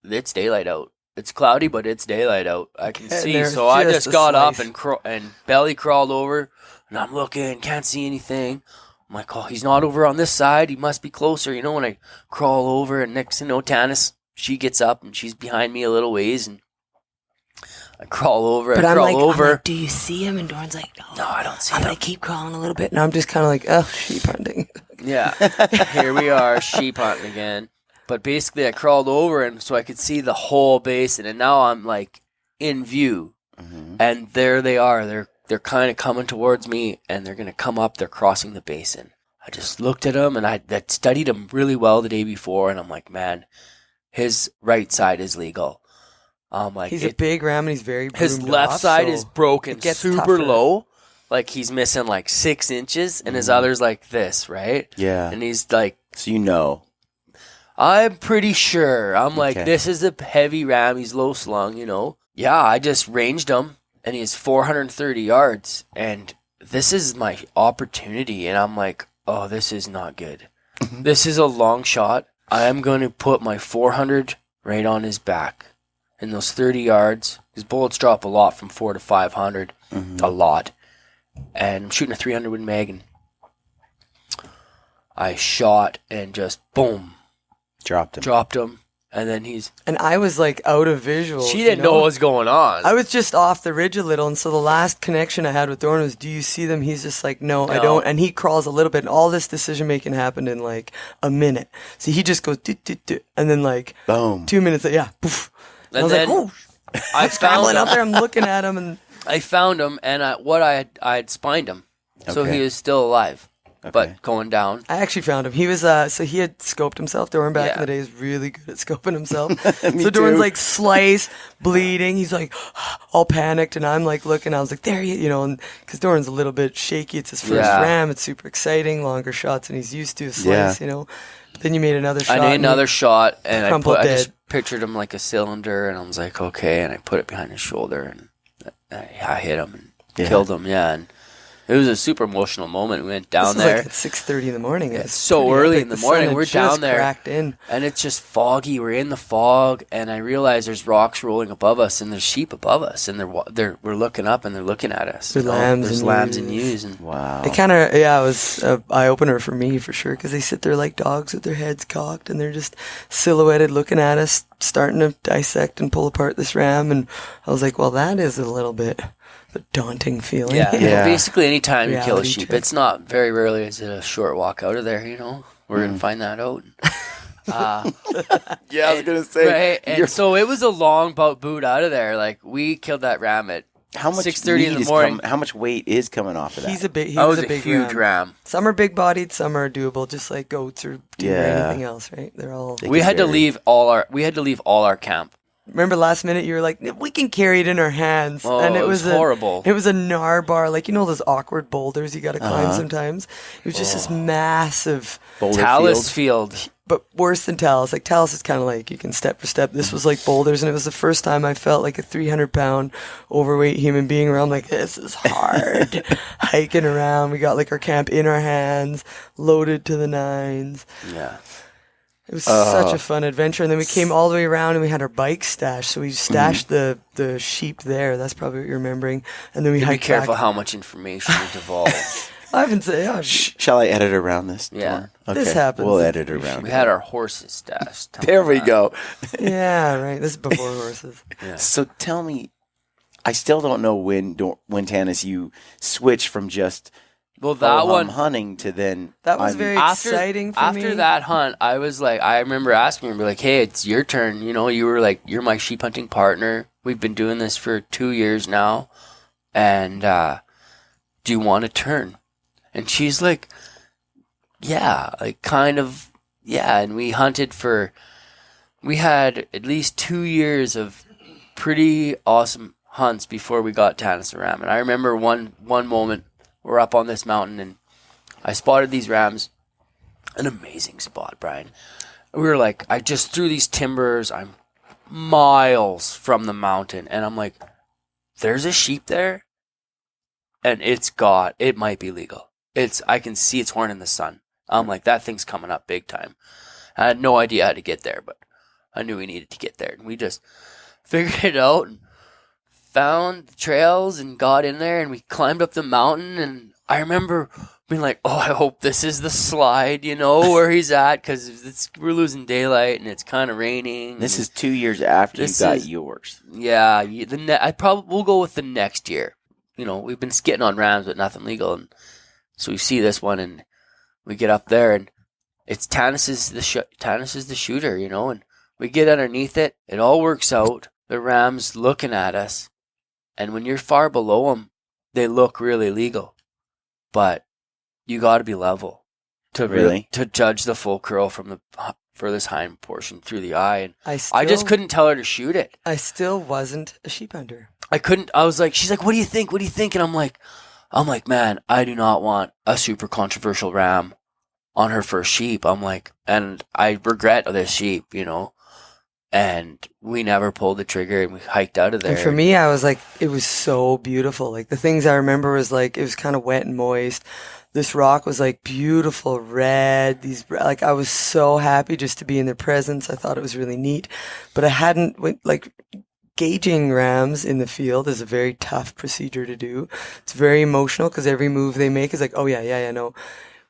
it's daylight out. It's cloudy, but it's daylight out. I can see. So I just got up and belly crawled over, and I'm looking, can't see anything. I'm like, oh, he's not over on this side. He must be closer. When I crawl over, and next to Tannis, she gets up, and she's behind me a little ways, and I crawl over. I'm like, do you see him? And Doran's like, no, I don't see him. I'm going to keep crawling a little bit. And I'm just kind of like, oh, sheep hunting. Yeah, here we are, sheep hunting again. But basically, I crawled over, and so I could see the whole basin. And now I'm like in view, and there they are. They're kind of coming towards me, and they're gonna come up. They're crossing the basin. I just looked at him, and I'd studied him really well the day before, and I'm like, man, his right side is legal. I'm like, he's a big ram, and he's very his left side is broken, super low. Like, he's missing like 6 inches, and his other's like this, right? Yeah. And he's like... So I'm pretty sure. I'm like, this is a heavy ram. He's low slung, Yeah, I just ranged him, and he's 430 yards. And this is my opportunity. And I'm like, oh, this is not good. This is a long shot. I am going to put my 400 right on his back. In those 30 yards, his bullets drop a lot from 400 to 500. A lot. And I'm shooting a 300 with mag, and I shot and just boom, dropped him, and then and I was like out of visual. She didn't know what was going on. I was just off the ridge a little, and so the last connection I had with Doran was, "Do you see them?" He's just like, "No, I don't." And he crawls a little bit, and all this decision making happened in like a minute. So he just goes, and then like boom, 2 minutes, poof. And I was like, "Oh!" I'm scrambling up there. I'm looking at him, and I found him, and I had spined him, so he was still alive, but going down. I actually found him. He was so he had scoped himself. Doran back in the day is really good at scoping himself. So Doran's like sliced, bleeding. He's like all panicked, and I'm like looking. I was like, there and because Doran's a little bit shaky. It's his first ram. It's super exciting, longer shots, and he's used to a slice. Then you made another shot. I made another shot, and I just pictured him like a cylinder, and I was like, okay, and I put it behind his shoulder, and I hit him and killed him, and it was a super emotional moment. We went down there. Like at 6:30 in the morning. It's so early in the morning. We're down there, cracked in, and it's just foggy. We're in the fog, and I realize there's rocks rolling above us, and there's sheep above us, and we're looking up, and they're looking at us. There's lambs and ewes, and wow. It kind of it was an eye opener for me for sure, because they sit there like dogs with their heads cocked, and they're just silhouetted looking at us, starting to dissect and pull apart this ram, and I was like, well, that is a little bit a daunting feeling. Yeah. Basically, anytime you kill a sheep, it's not very rarely is it a short walk out of there. We're gonna find that out. Yeah, I was gonna say. Right, and so it was a long boot out of there. Like, we killed that ram at 6:30 in the morning. How much weight is coming off of that? He was a big huge ram. Some are big bodied, some are doable, just like goats or anything else, right? They're all. We had to leave all our camp remember last minute you were like, we can carry it in our hands. Oh, and it was horrible. It was a gnar bar, like, you know those awkward boulders you got to climb sometimes? It was just this massive Talus field. But worse than Talus. Like, Talus is kind of like you can step for step. This was like boulders, and it was the first time I felt like a 300-pound overweight human being around. Like, this is hard. Hiking around. We got like our camp in our hands, loaded to the nines. Yeah. It was such a fun adventure. And then we came all the way around and we had our bikes stashed. So we stashed the sheep there. That's probably what you're remembering. And then we hiked Be careful back. how much information you divulge. I haven't said. Shall I edit around this? Yeah. Okay. This happens. We'll edit around. We had our horses stashed. There we go. Yeah, right. This is before horses. Yeah. So tell me, I still don't know when Tannis, you switched from just that one hunting to then. That was very exciting for me. After that hunt, I was like, I remember asking her, like, hey, it's your turn. You know, you were like, you're my sheep hunting partner. We've been doing this for 2 years now. And do you want to turn? And she's like, yeah, like kind of, yeah. And we hunted we had at least 2 years of pretty awesome hunts before we got Tanis and Ram. And I remember one moment, we're up on this mountain and I spotted these rams. An amazing spot, Brian. We were like, I just threw these timbers. I'm miles from the mountain. And I'm like, there's a sheep there. And it might be legal. I can see its horn in the sun. I'm like, that thing's coming up big time. I had no idea how to get there, but I knew we needed to get there. And we just figured it out and found the trails and got in there and we climbed up the mountain. And I remember being like, oh, I hope this is the slide, you know, where he's at, because we're losing daylight and it's kind of raining. This is 2 years after you got yours. Yeah, we'll go with the next year. You know, we've been skitting on rams, but nothing legal. And so we see this one, and we get up there, and it's Tannis is the shooter, you know, and we get underneath it. It all works out. The ram's looking at us, and when you're far below them, they look really legal, but you got to be level to judge the full curl from the furthest hind portion through the eye. And I just couldn't tell her to shoot it. I still wasn't a sheep hunter. I couldn't. I was like, she's like, what do you think? What do you think? And I'm like, man, I do not want a super controversial ram on her first sheep. I'm like, and I regret this sheep, you know. And we never pulled the trigger and we hiked out of there. And for me, I was like, it was so beautiful. Like, the things I remember was like, it was kind of wet and moist. This rock was like beautiful red. I was so happy just to be in their presence. I thought it was really neat, but I hadn't gauging rams in the field is a very tough procedure to do. It's very emotional because every move they make is like, oh yeah, no.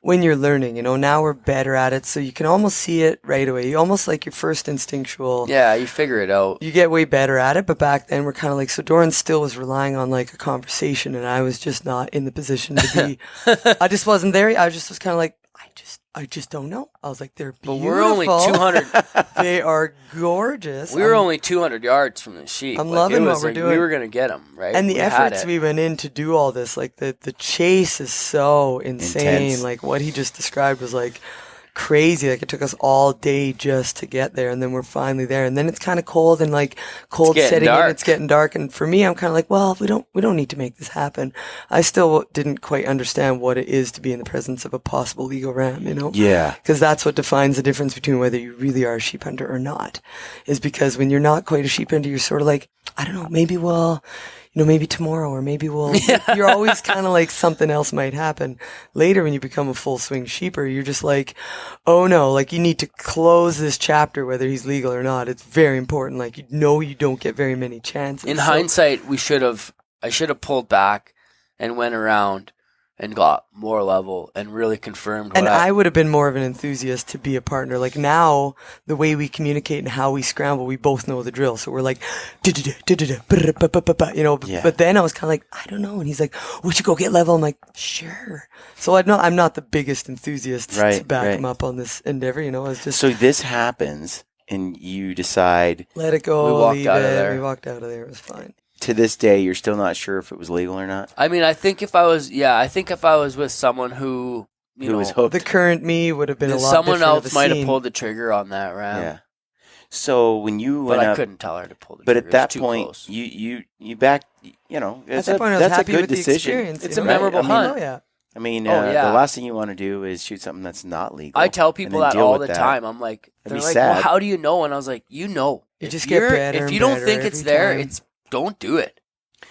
When you're learning, you know, now we're better at it, so you can almost see it right away. You almost like your first instinctual. Yeah, you figure it out. You get way better at it, but back then we're kind of like, so Doran still was relying on like a conversation, and I was just not in the position to be. I just wasn't there. I just was kind of like, I just don't know. I was like, they're beautiful. But we're only 200. They are gorgeous. We were only 200 yards from the sheep. I'm loving what we're doing. We were going to get them, right? And the efforts we went in to do all this, like the chase is so insane. Intense. Like what he just described was like crazy. Like it took us all day just to get there, and then we're finally there. And then it's kind of cold and like cold setting in. It's getting dark. And for me, I'm kind of like, well, we don't need to make this happen. I still didn't quite understand what it is to be in the presence of a possible legal ram, you know? Yeah. Because that's what defines the difference between whether you really are a sheep hunter or not. Is because when you're not quite a sheep hunter, you're sort of like, I don't know, maybe maybe tomorrow, or maybe you're always kind of like something else might happen. Later, when you become a full swing sheeper, you're just like, oh no, like you need to close this chapter, whether he's legal or not. It's very important. Like, you know, you don't get very many chances. In hindsight, I should have pulled back and went around and got more level and really confirmed what I would have been more of an enthusiast to be a partner. Like now, the way we communicate and how we scramble, we both know the drill. So we're like, you know, but then I was kind of like, I don't know. And he's like, we should go get level. I'm like, sure. So I'm not the biggest enthusiast to back him up on this endeavor. You know, it's just. So this happens and you decide. Let it go. We walked out of there. We walked out of there. It was fine. To this day, you're still not sure if it was legal or not? I mean, I think if I was with someone who was hooked. The current me would have been a lot someone different else might have pulled the trigger on that ram. Yeah. So when you But went I up, couldn't tell her to pull the but trigger. at that It was too point, close. you back. You know, At that point, I was that's a happy good with the decision. experience. It's you a know? memorable hunt. Oh, yeah. I mean, Oh, yeah. the last thing you want to do is shoot something that's not legal. I tell and people then that deal all with the that. time. I'm like, That'd they're be like, sad. well, how do you know? And I was like, you know. You If just get you're- better If and you don't better think it's every there, time. don't do it.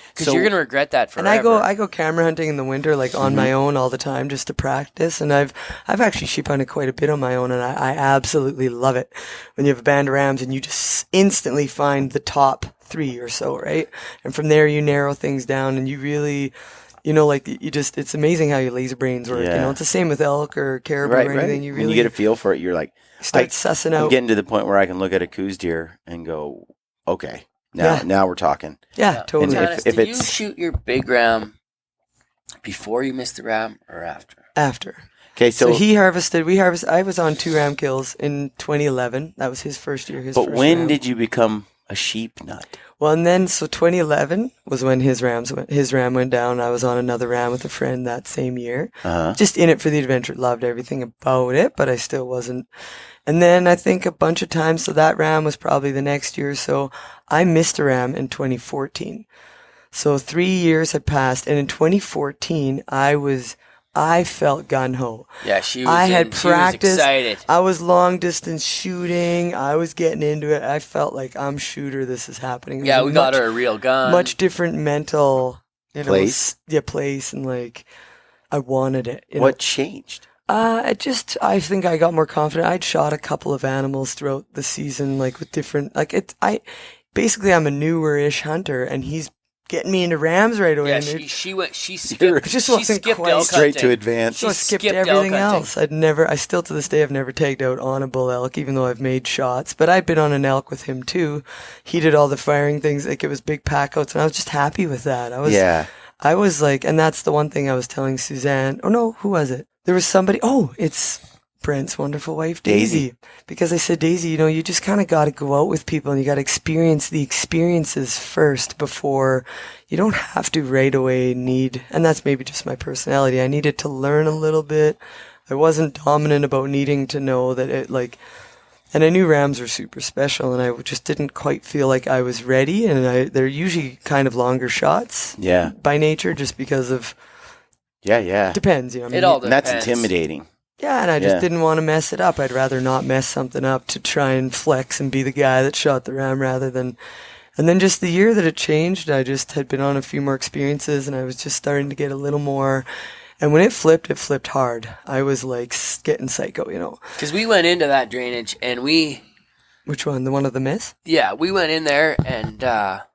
Because So- you're going to regret that forever. And I go camera hunting in the winter, like on my own all the time, just to practice. And I've actually sheep hunted quite a bit on my own, and I absolutely love it when you have a band of rams and you just instantly find the top 3 or so, right? And from there you narrow things down, and you really, like it's amazing how your laser brains work. Yeah. It's the same with elk or caribou Right, or anything. right. You When really you get a feel for it, you're like, start sussing I'm out. getting to the point where I can look at a coos deer and go, okay, now we're talking. Yeah, totally. And Tannis, if did you it's- shoot your big ram before you missed the ram or after? After. Okay, So so I was on 2 ram kills in 2011. That was his first year. but when ram. did you become a sheep nut? Well, and then, so 2011 was when his ram went down. I was on another ram with a friend that same year. Uh-huh. Just in it for the adventure. Loved everything about it, but I still wasn't. And then I think a bunch of times, so that ram was probably the next year. So I missed a ram in 2014. So 3 years had passed. And in 2014, I felt gun-ho. Yeah, she was I had she was practiced. excited. I was long distance shooting. I was getting into it. I felt like I'm shooter. This is happening. It Yeah, was we got much- her a real gun. much different mental Place? place, and like I wanted it. What changed? I think I got more confident. I'd shot a couple of animals throughout the season, like with different, basically I'm a newer-ish hunter, and he's getting me into rams right away. Yeah, and she skipped. It just she wasn't skipped quite elk Straight to hunting. advance. So I She skipped skipped elk everything hunting. else. I still to this day, I've never tagged out on a bull elk, even though I've made shots. But I'd been on an elk with him too. He did all the firing things, like it was big pack outs, and I was just happy with that. I was like, and that's the one thing I was telling Suzanne. Oh no, who was it? There was somebody. Oh, it's Brent's wonderful wife, Daisy. Because I said, Daisy, you just kind of got to go out with people and you got to experience the experiences first before you don't have to right away need, and that's maybe just my personality. I needed to learn a little bit. I wasn't dominant about needing to know that and I knew rams were super special, and I just didn't quite feel like I was ready. And they're usually kind of longer shots, by nature, just because of depends. It all and that's depends. intimidating. Yeah, and I just didn't want to mess it up. I'd rather not mess something up to try and flex and be the guy that shot the ram rather than. And then just the year that it changed, I just had been on a few more experiences, and I was just starting to get a little more. And when it flipped hard. I was like getting psycho, Because we went into that drainage and Which one? The one of the miss? Yeah, we went in there and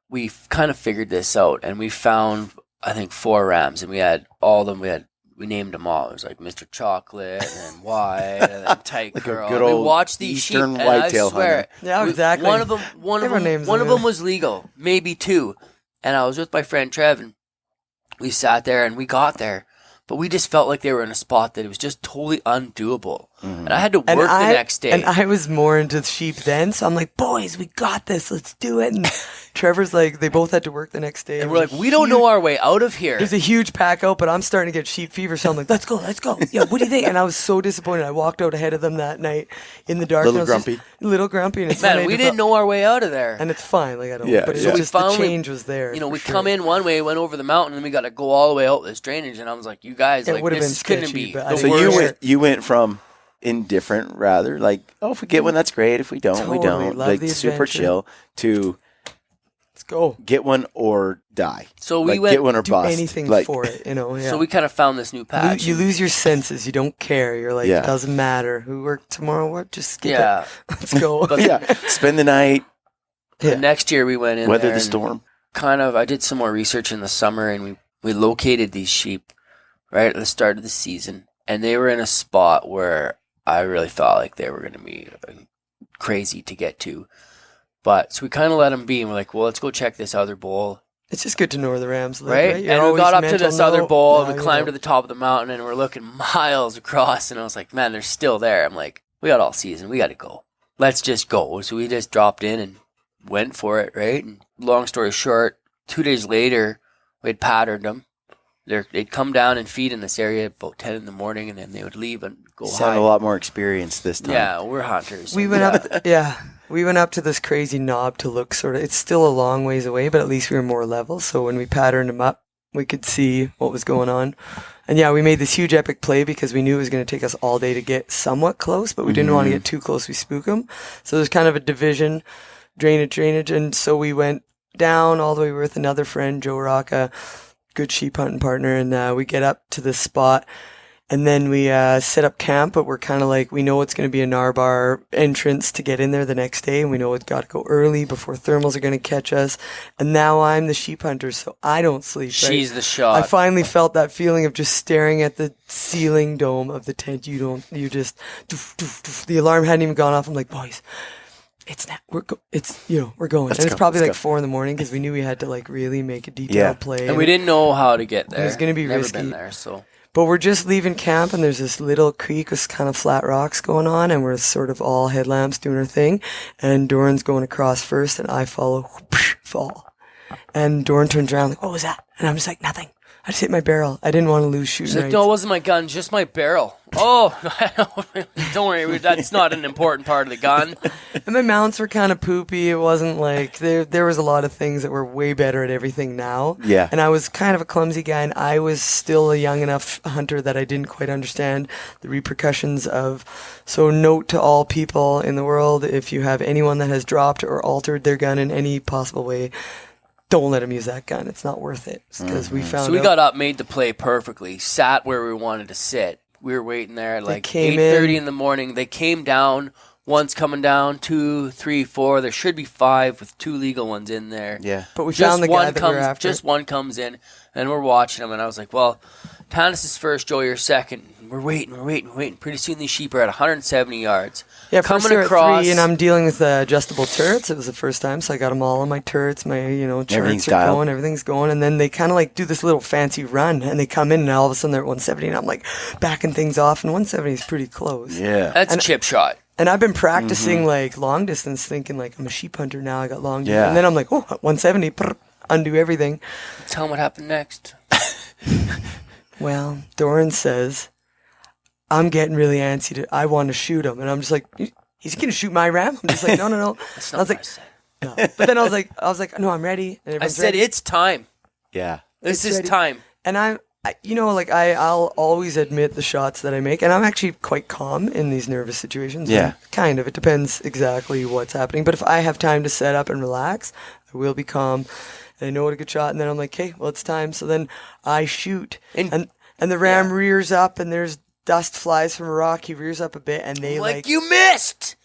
we kind of figured this out, and we found, I think, 4 rams, and we had all of them. We named them all. It was like Mr. Chocolate and then White and then Tight Like a Girl. good We old watched these Eastern sheep, and I whitetail swear, hunter. Yeah, exactly. One of Everyone names them them. was legal, maybe 2. And I was with my friend Trev, and we sat there and we got there. But we just felt like they were in a spot that it was just totally undoable. And I had to work the next day. And I was more into sheep then, so I'm like, boys, we got this. Let's do it. And Trevor's like, they both had to work the next day. and we're like, we don't know our way out of here. There's a huge pack out, but I'm starting to get sheep fever, so I'm like, let's go. Yeah, what do you think? And I was so disappointed. I walked out ahead of them that night in the dark. Little and I was grumpy. just little grumpy. And it's Man, funny we to didn't know our way out of there. And it's fine. Like, I don't, Yeah, but it's yeah. just We the finally- change was there. You know, for we sure. come in one way, went over the mountain, and we got to go all the way out this drainage. And I was like, you guys, It like, would've this been couldn't sketchy, be but I the didn't So worst. you went from indifferent, rather like, oh, if we get one, that's great. If we don't, we Totally. don't. Love Like the super adventure. chill to Let's go. get one or die. So we Like, went get one or Do bust. anything Like, for it, Yeah. So we kind of found this new patch. You lose your senses. You don't care. You're like, Yeah. it doesn't matter. Who worked tomorrow? What? Just skip yeah. it. Let's go. But yeah, spend the night, Yeah. the next year we went in weather there the and storm. I did some more research in the summer, and we located these sheep right at the start of the season, and they were in a spot where I really felt like they were going to be crazy to get to. But so we kind of let them be, and we're like, well, let's go check this other bowl. It's just good to know where the Rams live, Right? right? You're And we always got up to mental this other note. bowl, Yeah, and we climbed to the top of the mountain, and we're looking miles across, and I was like, man, they're still there. I'm like, we got all season. We got to go. Let's just go. So we just dropped in and went for it, right? And long story short, 2 days later, we had patterned them. They'd come down and feed in this area about 10 in the morning, and then they would leave and go Sound hide. a lot more experienced this time. Yeah, we're hunters. We went up. We went up to this crazy knob to look sort of, it's still a long ways away, but at least we were more level. So when we patterned him up, we could see what was going on. And yeah, we made this huge epic play because we knew it was going to take us all day to get somewhat close, but we didn't want to get too close. We spook him. So there's kind of a division, drainage. And so we went down all the way with another friend, Joe Rocca, good sheep hunting partner. And we get up to this spot. And then we set up camp, but we're kind of like, we know it's going to be a Narbar entrance to get in there the next day, and we know it's got to go early before thermals are going to catch us. And now I'm the sheep hunter, so I don't sleep. She's right? the shot. I finally felt that feeling of just staring at the ceiling dome of the tent. The alarm hadn't even gone off. I'm like, boys, we're going. And it's probably like 4 a.m. because we knew we had to like really make a detailed play. And we didn't know how to get there. It was going to be Never risky. been there, so. But we're just leaving camp, and there's this little creek with kind of flat rocks going on, and we're sort of all headlamps doing our thing. And Doran's going across first, and I follow, fall. And Doran turns around like, what was that? And I'm just like, nothing. I just hit my barrel. I didn't want to lose shooting. She's like, no, it wasn't my gun, just my barrel. Oh, don't worry, that's not an important part of the gun. And my mounts were kind of poopy. It wasn't like, there was a lot of things that were way better at everything now. Yeah. And I was kind of a clumsy guy, and I was still a young enough hunter that I didn't quite understand the repercussions of. So note to all people in the world, if you have anyone that has dropped or altered their gun in any possible way, don't let him use that gun. It's not worth it. Because we found So we got up, made the play perfectly, sat where we wanted to sit. We were waiting there at like 8:30 in the morning. They came down. One's coming down, 2, 3, 4. There should be 5 with 2 legal ones in there. Yeah. But we found the guy that we were after. Just one comes in, and we're watching him. And I was like, well, Tanis is first, Joe, you're second. We're waiting. Pretty soon these sheep are at 170 yards. Yeah, coming first across. 3, and I'm dealing with adjustable turrets. It was the first time, so I got them all on my turrets. My, turrets are going, everything's going, and then they kind of like do this little fancy run, and they come in, and all of a sudden they're at 170, and I'm like backing things off, and 170 is pretty close. Yeah. That's a chip shot. And I've been practicing like long distance, thinking like I'm a sheep hunter now. I got long distance, and then I'm like, 170, undo everything. Tell them what happened next. Well, Doran says, I'm getting really antsy. I want to shoot him. And I'm just like, he's going to shoot my ram? I'm just like, no. That's I not was like, no. But then I was like, no, I'm ready. And I said, ready. it's time. Yeah. This is ready. time. And I'll always admit the shots that I make. And I'm actually quite calm in these nervous situations. Yeah. Kind of. It depends exactly what's happening. But if I have time to set up and relax, I will be calm. And I know what a good shot. And then I'm like, okay, well, it's time. So then I shoot. And the ram rears up, and there's dust flies from a rock. He rears up a bit, and they you missed.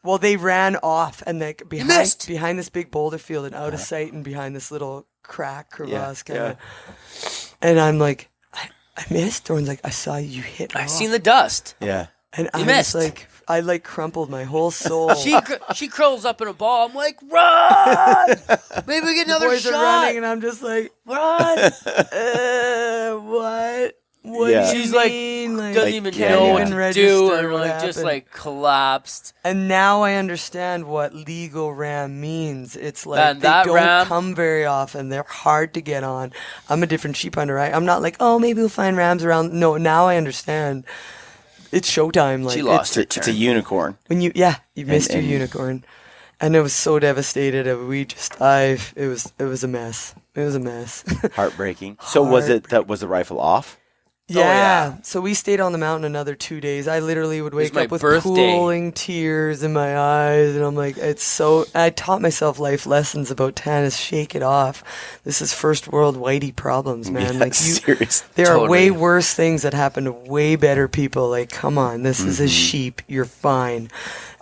Well, they ran off, and behind this big boulder field and out of sight, and behind this little crevasse kind of. And I'm like, I missed. Doran's like, I saw you hit. I seen the dust. Yeah. And I missed. was like, I crumpled my whole soul. She curls up in a ball. I'm like, run! Maybe we get another boys shot. are running, and I'm just like, Run! what? What Yeah. do you She's mean? doesn't even can't know even what to do, register and what just happened. like collapsed. And now I understand what legal ram means. It's like Man, they that don't ram- come very often. They're hard to get on. I'm a different sheep hunter, right? I'm not like, oh, maybe we'll find rams around. No, now I understand. It's showtime. Like She lost her It's a unicorn. when you missed your unicorn, and it was so devastated. It was a mess. It was a mess. Heartbreaking. So was the rifle off? Yeah. So we stayed on the mountain another 2 days. I literally would wake my up with birthday. pooling tears in my eyes, and I'm like, I taught myself life lessons about Tannis. Shake it off. This is first world whitey problems, man. Yeah, like seriously. there are way Totally. worse things that happen to way better people. Like, come on, this is a sheep. You're fine.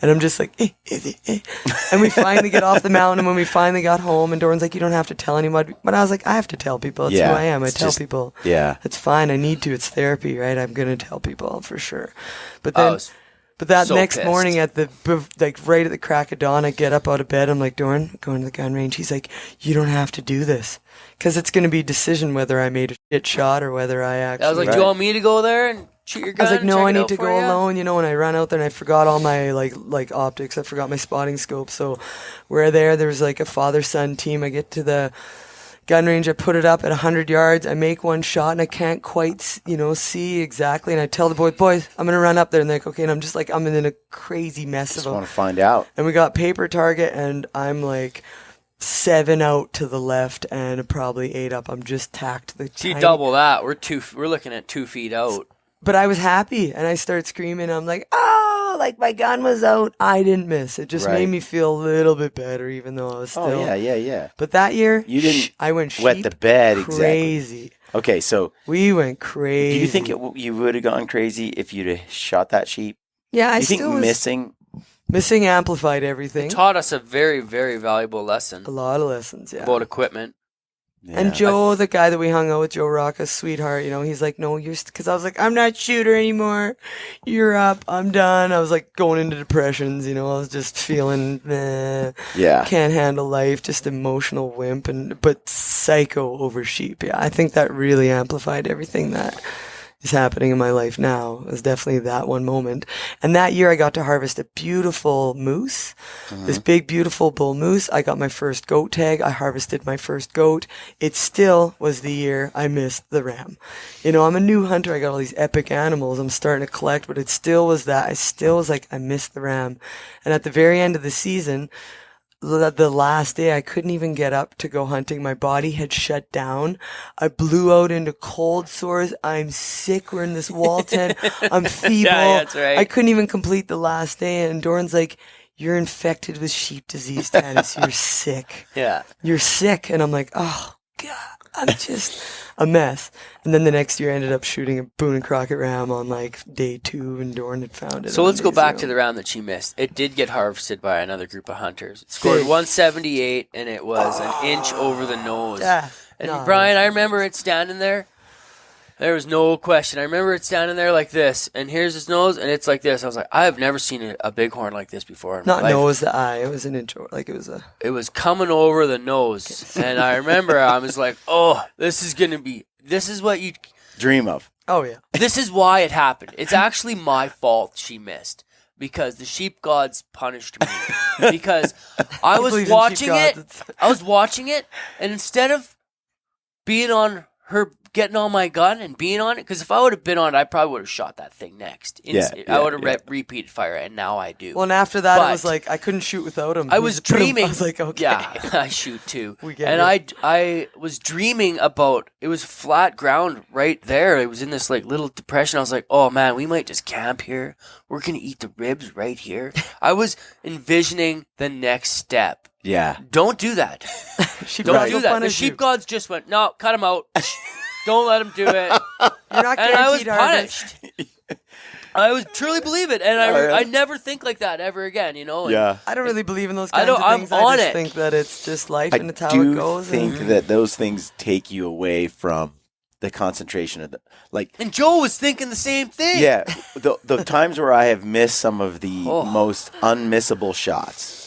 And I'm just like, And we finally get off the mountain, and when we finally got home, and Doran's like, you don't have to tell anyone. But I was like, I have to tell people. It's who I am. I tell people. Yeah. It's fine. I need to. It's therapy, right? I'm going to tell people for sure. But then, was but that so next pissed. morning right at the crack of dawn, I get up out of bed. I'm like, Doran, going to the gun range. He's like, you don't have to do this. Because it's going to be a decision whether I made a shit shot or whether I actually. I was like, do you want me to go there and shoot your I gun? was like, no, check I it need out to for go ya? alone. When I ran out there and I forgot all my like optics, I forgot my spotting scope. So we're there. There's like a father-son team. I get to the gun range. I put it up at 100 yards. I make one shot and I can't quite, see exactly. And I tell the boys, I'm going to run up there. And they're like, okay. And I'm just like, I'm in a crazy mess Just of them. want to find out. And we got paper target and I'm like 7 out to the left and probably 8 up. I'm just tacked the See, double that. We're looking at 2 feet out. But I was happy and I started screaming. I'm like, oh, like my gun was out. I didn't miss. It just made me feel a little bit better, even though I was still. Oh, yeah. But that year, you didn't I went wet the bed crazy. Exactly. Okay, so. We went crazy. Do you think you would have gone crazy if you'd have shot that sheep? Yeah, I do you still think was. Missing amplified everything. It taught us a very, very valuable lesson. A lot of lessons, yeah. About equipment. Yeah. And Joe, the guy that we hung out with, Joe Rocca, sweetheart, he's like, no, because I was like, I'm not shooter anymore. You're up. I'm done. I was like going into depressions, I was just feeling, can't handle life, just emotional wimp, but psycho over sheep. Yeah, I think that really amplified everything that is happening in my life now. It was definitely that one moment. And that year I got to harvest a beautiful moose, this big, beautiful bull moose. I got my first goat tag. I harvested my first goat. It still was the year I missed the ram. I'm a new hunter. I got all these epic animals I'm starting to collect, but it still was that. I still was like, I missed the ram. And at the very end of the season, the last day, I couldn't even get up to go hunting. My body had shut down. I blew out into cold sores. I'm sick. We're in this wall tent. I'm feeble. Yeah, that's right. I couldn't even complete the last day. And Doran's like, you're infected with sheep disease, Tannis. You're sick. Yeah. You're sick. And I'm like, oh, God, I'm just a mess. And then the next year I ended up shooting a Boone and Crockett ram on like day 2 and Doran had found it. So let's go back to the round that she missed. It did get harvested by another group of hunters. It scored 178 and it was an inch over the nose. Yeah. And Brian, I remember it standing there. There was no question. I remember it standing there like this, and here's his nose, and it's like this. I was like, I have never seen a bighorn like this before in my life. Not nose, the eye. It was an inch over. Like It was coming over the nose, and I remember I was like, oh, this is what you dream of. Oh, yeah. This is why it happened. It's actually my fault she missed. Because the sheep gods punished me. Because I was watching it, and instead of being on her, getting on my gun and being on it, because if I would have been on it, I probably would have shot that thing next. I would have repeated fire, and now I do. Well, and after that, it was like, I couldn't shoot without him. I was dreaming. I was like, okay. Yeah, I shoot too. I was dreaming about, it was flat ground right there. It was in this like little depression. I was like, oh man, we might just camp here. We're going to eat the ribs right here. I was envisioning the next step. Yeah. Don't do that. Don't do that. The sheep gods just went, no, cut him out. Don't let him do it. You're not and I was punished. I was truly believe it, and I never think like that ever again. Yeah. I don't really believe in those kinds of things. I just think that it's just life and it's how it goes. I think that those things take you away from the concentration of And Joe was thinking the same thing. Yeah, the times where I have missed some of the most unmissable shots.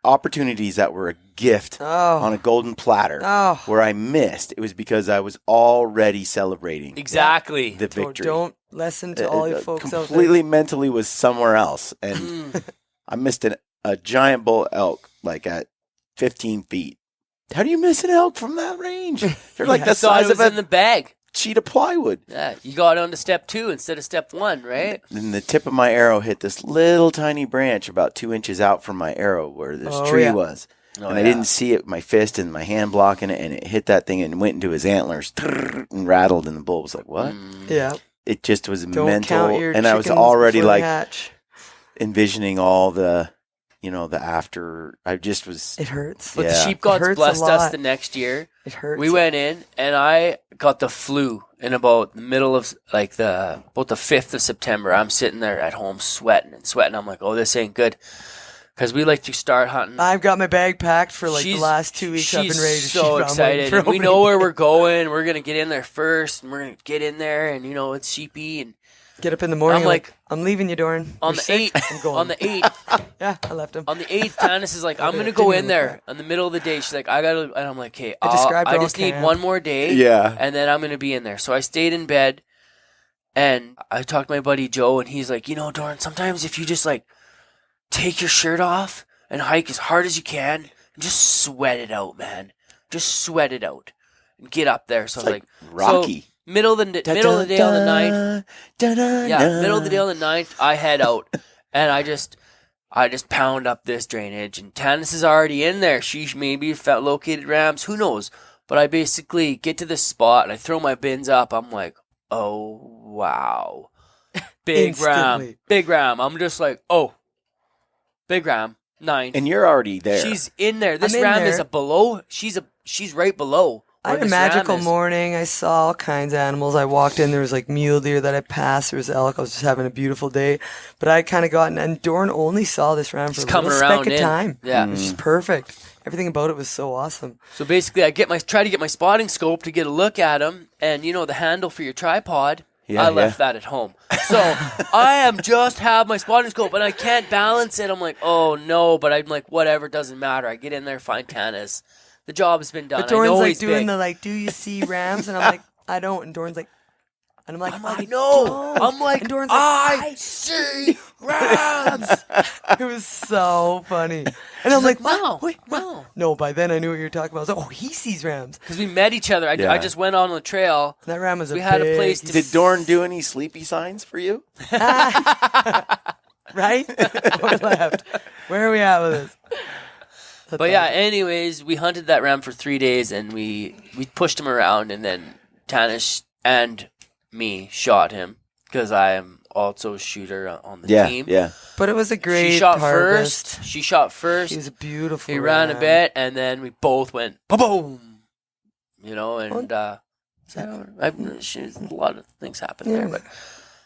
Opportunities that were a gift on a golden platter where I missed. It was because I was already celebrating the victory. Don't listen to all you folks out there. Completely mentally was somewhere else. And I missed a giant bull elk like at 15 feet. How do you miss an elk from that range? They're like the size of in the bag. Sheet of plywood. Yeah, you got on to step 2 instead of step 1, right? And the tip of my arrow hit this little tiny branch about 2 inches out from my arrow where this tree was. And I didn't see it with my fist and my hand blocking it, and it hit that thing and went into his antlers and rattled, and the bull was like, what? Yeah. It just was Don't mental. Count your and I was chickens already before they like hatch. envisioning all the, the after. I just was. It hurts. But the sheep gods blessed us the next year. It hurts. We went in, and I got the flu in about the middle of about the 5th of September. I'm sitting there at home sweating. I'm like, oh, this ain't good. Because we like to start hunting. I've got my bag packed for the last 2 weeks. I've been ready to shoot. She's so excited. And we know where we're going. We're going to get in there first. And we're going to get in there. And, it's sheepy. And get up in the morning. I'm like, I'm leaving you, Doran. On the 8th. I'm going. On the 8th. Yeah, I left him. On the 8th, Tanis is like, I'm going to go in there in the middle of the day. She's like, I got to. And I'm like, hey, I just need one more day. Yeah. And then I'm going to be in there. So I stayed in bed. And I talked to my buddy Joe. And he's like, Doran, sometimes if you just take your shirt off and hike as hard as you can and just sweat it out, man. just sweat it out and get up there. So It's I was like, Rocky. So middle of the day on the 9th. Middle of the day on the 9th, I head out and I just pound up this drainage, and Tannis is already in there. She maybe located ramps, who knows? But I basically get to this spot and I throw my bins up. I'm like, oh wow, big ram. I'm just like, oh, big ram, 9th, and you're already there. She's in there. This ram is below. She's right below. I had a magical morning. I saw all kinds of animals. I walked in. There was like mule deer that I passed. There was elk. I was just having a beautiful day. But I kind of gotten, and Doran only saw this ram for a little speck of time. Yeah. It was just perfect. Everything about it was so awesome. So basically, I try to get my spotting scope to get a look at him, and the handle for your tripod. I left that at home. So I am just have my spotting scope, and I can't balance it. I'm like, oh no, but I'm like, whatever, doesn't matter. I get in there, find Tannis. The job has been done. But Doran's like doing the do you see rams? And I'm like, I don't. And Doran's like, and I'm like, I know. I'm like, and Doran's like, I see rams. It was so funny. And I'm like, wow, wait, no. By then I knew what you were talking about. I was like, oh, he sees rams because we met each other. I just went on the trail. That ram was had a place. Did Doran do any sleepy signs for you? Right? Or left? Where are we at with this? But yeah, anyways, we hunted that ram for 3 days, and we pushed him around, and then Tannis and me shot him because I am also a shooter on the team. Yeah. But it was a great She shot harvest. first. He was a beautiful He ram. ran a bit, and then we both went boom. And there's a lot of things happen there, but.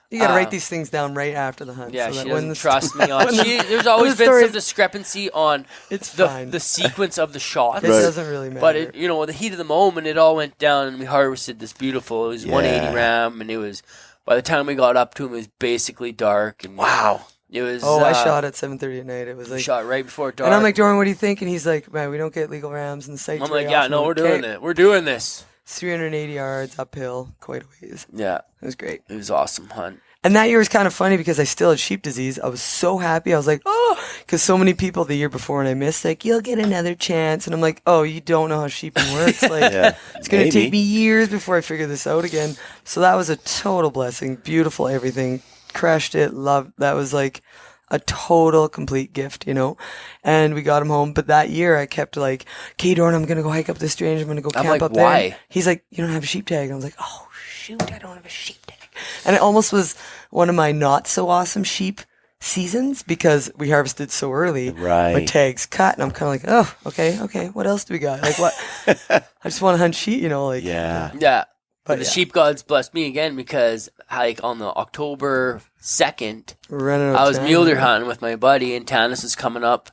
You got to write these things down right after the hunt. Yeah, so she doesn't trust me on. There's always been some discrepancy on the sequence of the shots. It doesn't really matter. But the heat of the moment, it all went down, and we harvested this beautiful. It was 180 ram, and it was by the time we got up to him, it was basically dark. And wow. It was. Oh, I shot at 7:30 at night. It was like shot right before dark. And I'm like, Doran, what do you think? And he's like, man, we don't get legal rams in the site. I'm like, yeah, no, we're doing it. We're doing this. 380 yards uphill, quite a ways. Yeah, it was great. It was awesome hunt. And that year was kind of funny because I still had sheep disease. I was so happy. I was like, oh, because so many people the year before and I missed, like, you'll get another chance. And I'm like, oh, you don't know how sheeping works. Like, it's going to take me years before I figure this out again. So that was a total blessing. Beautiful everything. Crushed it. Loved. That was like a total complete gift, And we got him home. But that year I kept like, okay, Doran, I'm going to go hike up this drainage. I'm going to go camp up why? there. He's like, you don't have a sheep tag. I was like, oh, shoot, I don't have a sheep tag. And it almost was one of my not so awesome sheep seasons because we harvested so early. Right. My tag's cut, and I'm kind of like, oh, okay. What else do we got? Like, what? I just want to hunt sheep, Yeah. Yeah. But the sheep gods blessed me again because, like, on the October 2nd, I was mule deer hunting with my buddy, and Tannis was coming up,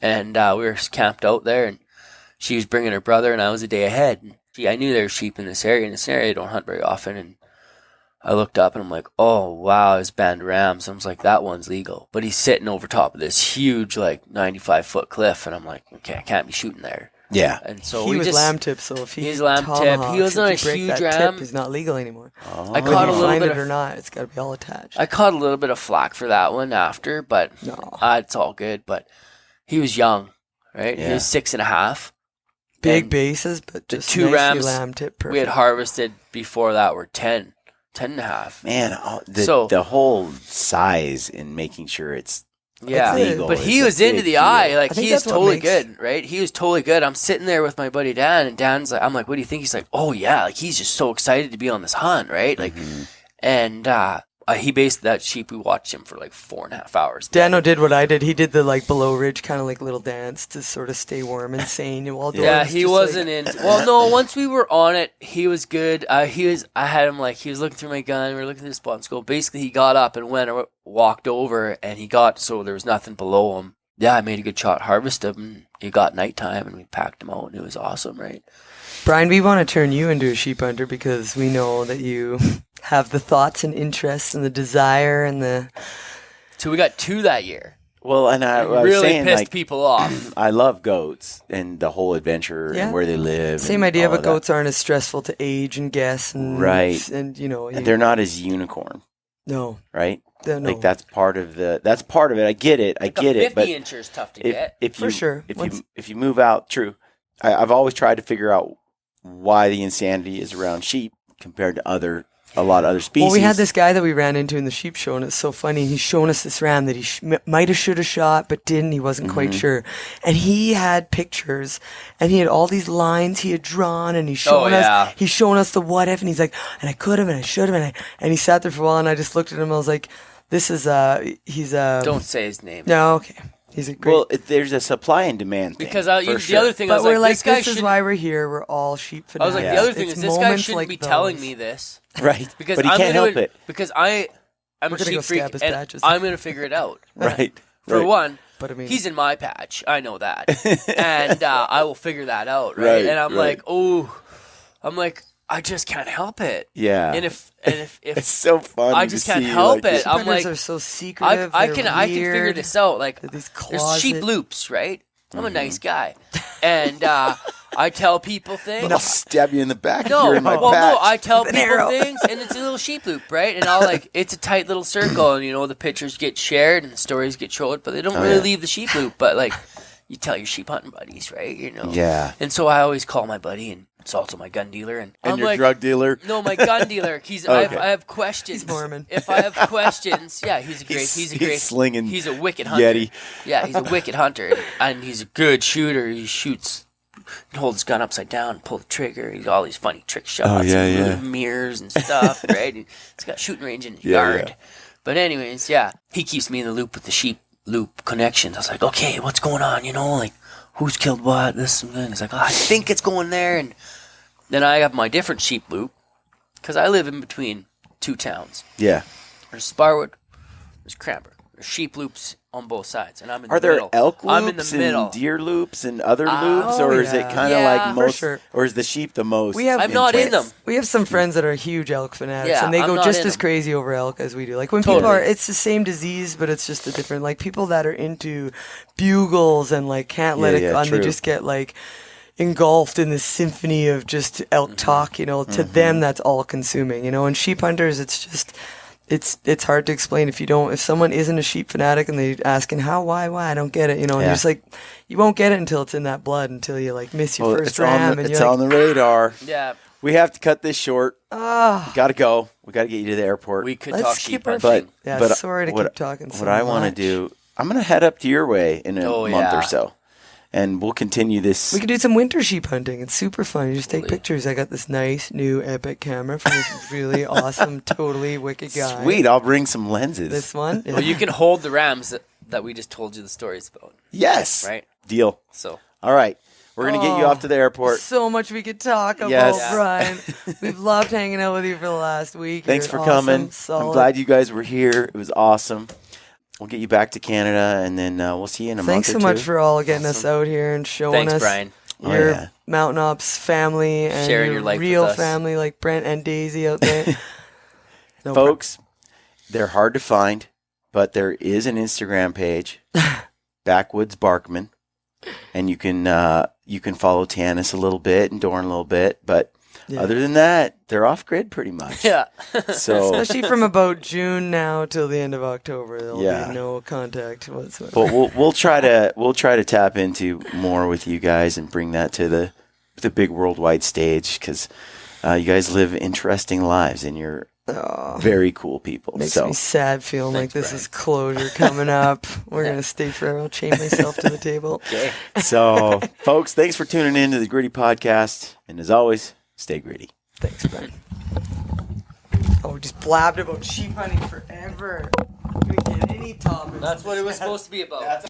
and we were camped out there, and she was bringing her brother, and I was a day ahead. And I knew there were sheep in this area. In this area, I don't hunt very often, and I looked up and I'm like, oh, wow, it's band rams. I was like, that one's legal. But he's sitting over top of this huge, 95-foot cliff. And I'm like, okay, I can't be shooting there. Yeah. And so he was lamb tip, so if he's lamb tip, he was not a huge ram. He's not legal anymore. I caught a little bit of, or not, it's got to be all attached. I caught a little bit of flack for that one after, but it's all good. But he was young, right? Yeah. He was 6.5. Big bases, but just the 2 rams lamb tip. Perfect. We had harvested before that were 10.5. Man, the whole size in making sure it's legal. But he was into the eye. Like, he is totally good, right? He was totally good. I'm sitting there with my buddy Dan, and Dan's like, I'm like, what do you think? He's like, oh yeah, like he's just so excited to be on this hunt, right? Like, and he based that sheep. We watched him for 4.5 hours. Dano did what I did. He did the below ridge kind of little dance to sort of stay warm and sane. Yeah, he wasn't into. Well, no. Once we were on it, he was good. I had him he was looking through my gun. We were looking through the spot and scope. Basically, he got up and walked over, and he got so there was nothing below him. Yeah, I made a good shot, harvested him. It got nighttime, and we packed him out, and it was awesome, right? Brian, we want to turn you into a sheep hunter because we know that you have the thoughts and interests and the desire and the... So we got 2 that year. Well, and I was really saying, pissed people off. I love goats and the whole adventure and where they live. Same idea, but goats aren't as stressful to age and guess. And, And, and they're not as unicorn. No. Right? No. That's part of it. I get it. But 50 incher is tough to get. If For sure. If you move out, true. I've always tried to figure out why the insanity is around sheep compared to a lot of other species. Well, we had this guy that we ran into in the sheep show, and it's so funny. He's showing us this ram that he might have should have shot, but didn't. He wasn't quite sure. And he had pictures, and he had all these lines he had drawn, and he's showing us. He's showing us the what if, and he's like, and I could have, and I should have, and he sat there for a while, and I just looked at him. I was like, this is he's Don't say his name. No, okay. He's a great. Well, there's a supply and demand thing. Because the other thing, but I was like, this is why we're here. We're all sheep fanatics. I was like, the other thing is, this guy shouldn't be telling me this. Right. Because but he can't help it. Because I'm a sheep freak, and I'm going to figure it out. Right. For one, but I mean, he's in my patch. I know that. And I will figure that out, right? And I'm like, I just can't help it. Yeah. And if it's so fun. I just can't help it. I'm like, are so secretive. I can figure this out. Like, there's sheep loops, right? I'm a nice guy, and I tell people things. I'll stab you in the back. No, you're in my patch. no, I tell people things, and it's a little sheep loop, right? And it's a tight little circle, and the pictures get shared and the stories get showed, but they don't really leave the sheep loop. But like, you tell your sheep hunting buddies, right? Yeah. And so I always call my buddy, and it's also my gun dealer, and I'm your like, drug dealer. No, my gun dealer. He's. Okay. I have questions. He's Mormon. If I have questions, yeah, he's a great. He's slinging. He's a wicked hunter. Yeti. Yeah, he's a wicked hunter, and he's a good shooter. He shoots. Hold his gun upside down, pull the trigger. He's got all these funny trick shots, and mirrors and stuff, right? He's got a shooting range in his yard. Yeah. But anyways, he keeps me in the loop with the sheep loop connections. I was like, okay, what's going on? Like, who's killed what? This and that. He's like, I think it's going there. And then I have my different sheep loop because I live in between two towns. Yeah. There's Sparwood, there's Cranbrook. There's sheep loops on both sides, and I'm in the middle. Are there elk loops I'm in the middle. and deer loops and other loops, or is it kind of like most, or is the sheep the most? I'm not in them. We have some friends that are huge elk fanatics, Yeah, and they I'm go not just in as them. crazy over elk as we do. Like when people it's the same disease, but it's just a different. Like people that are into bugles and like can't let it go, and they just get like engulfed in this symphony of just elk talk. To them that's all consuming. And sheep hunters, it's just. It's hard to explain if someone isn't a sheep fanatic and they're asking how, why, I don't get it, and you're just like, you won't get it until it's in that blood, until you like miss your first ram. It's on the radar. Yeah. We have to cut this short. We gotta go. We gotta get you to the airport. We could talk sheep hunting. but sorry to keep talking so much. What I want to do, I'm gonna head up to your way in a month or so. And we'll continue this. We could do some winter sheep hunting. It's super fun. You just take pictures. I got this nice new epic camera from this really awesome, totally wicked guy. Sweet. I'll bring some lenses. This one? Well, you can hold the rams that we just told you the stories about. Yes. Right? Deal. So. All right. We're going to get you off to the airport. So much we could talk about, Yes. Brian. We've loved hanging out with you for the last week. Thanks You're for coming. Solid. I'm glad you guys were here. It was awesome. We'll get you back to Canada, and then we'll see you in a month or two. Thanks so much for all getting us out here and showing us Brian. your Mountain Ops family and sharing your life real with us. family like Brent and Daisy out there. Folks, they're hard to find, but there is an Instagram page, Backwoods Barkman, and you can follow Tannis a little bit and Doran a little bit, but other than that, they're off grid pretty much. Yeah. So especially from about June now till the end of October, there'll be no contact whatsoever. But we'll try to tap into more with you guys and bring that to the big worldwide stage, because you guys live interesting lives and you're very cool people. Makes me sad feeling like this is closure coming up. We're going to stay forever. I'll chain myself to the table. Okay. So, folks, thanks for tuning in to the Gritty Podcast. And as always, stay gritty. Thanks, Brian. Oh, we just blabbed about sheep hunting forever. We didn't get any topics. That's what it was supposed to be about.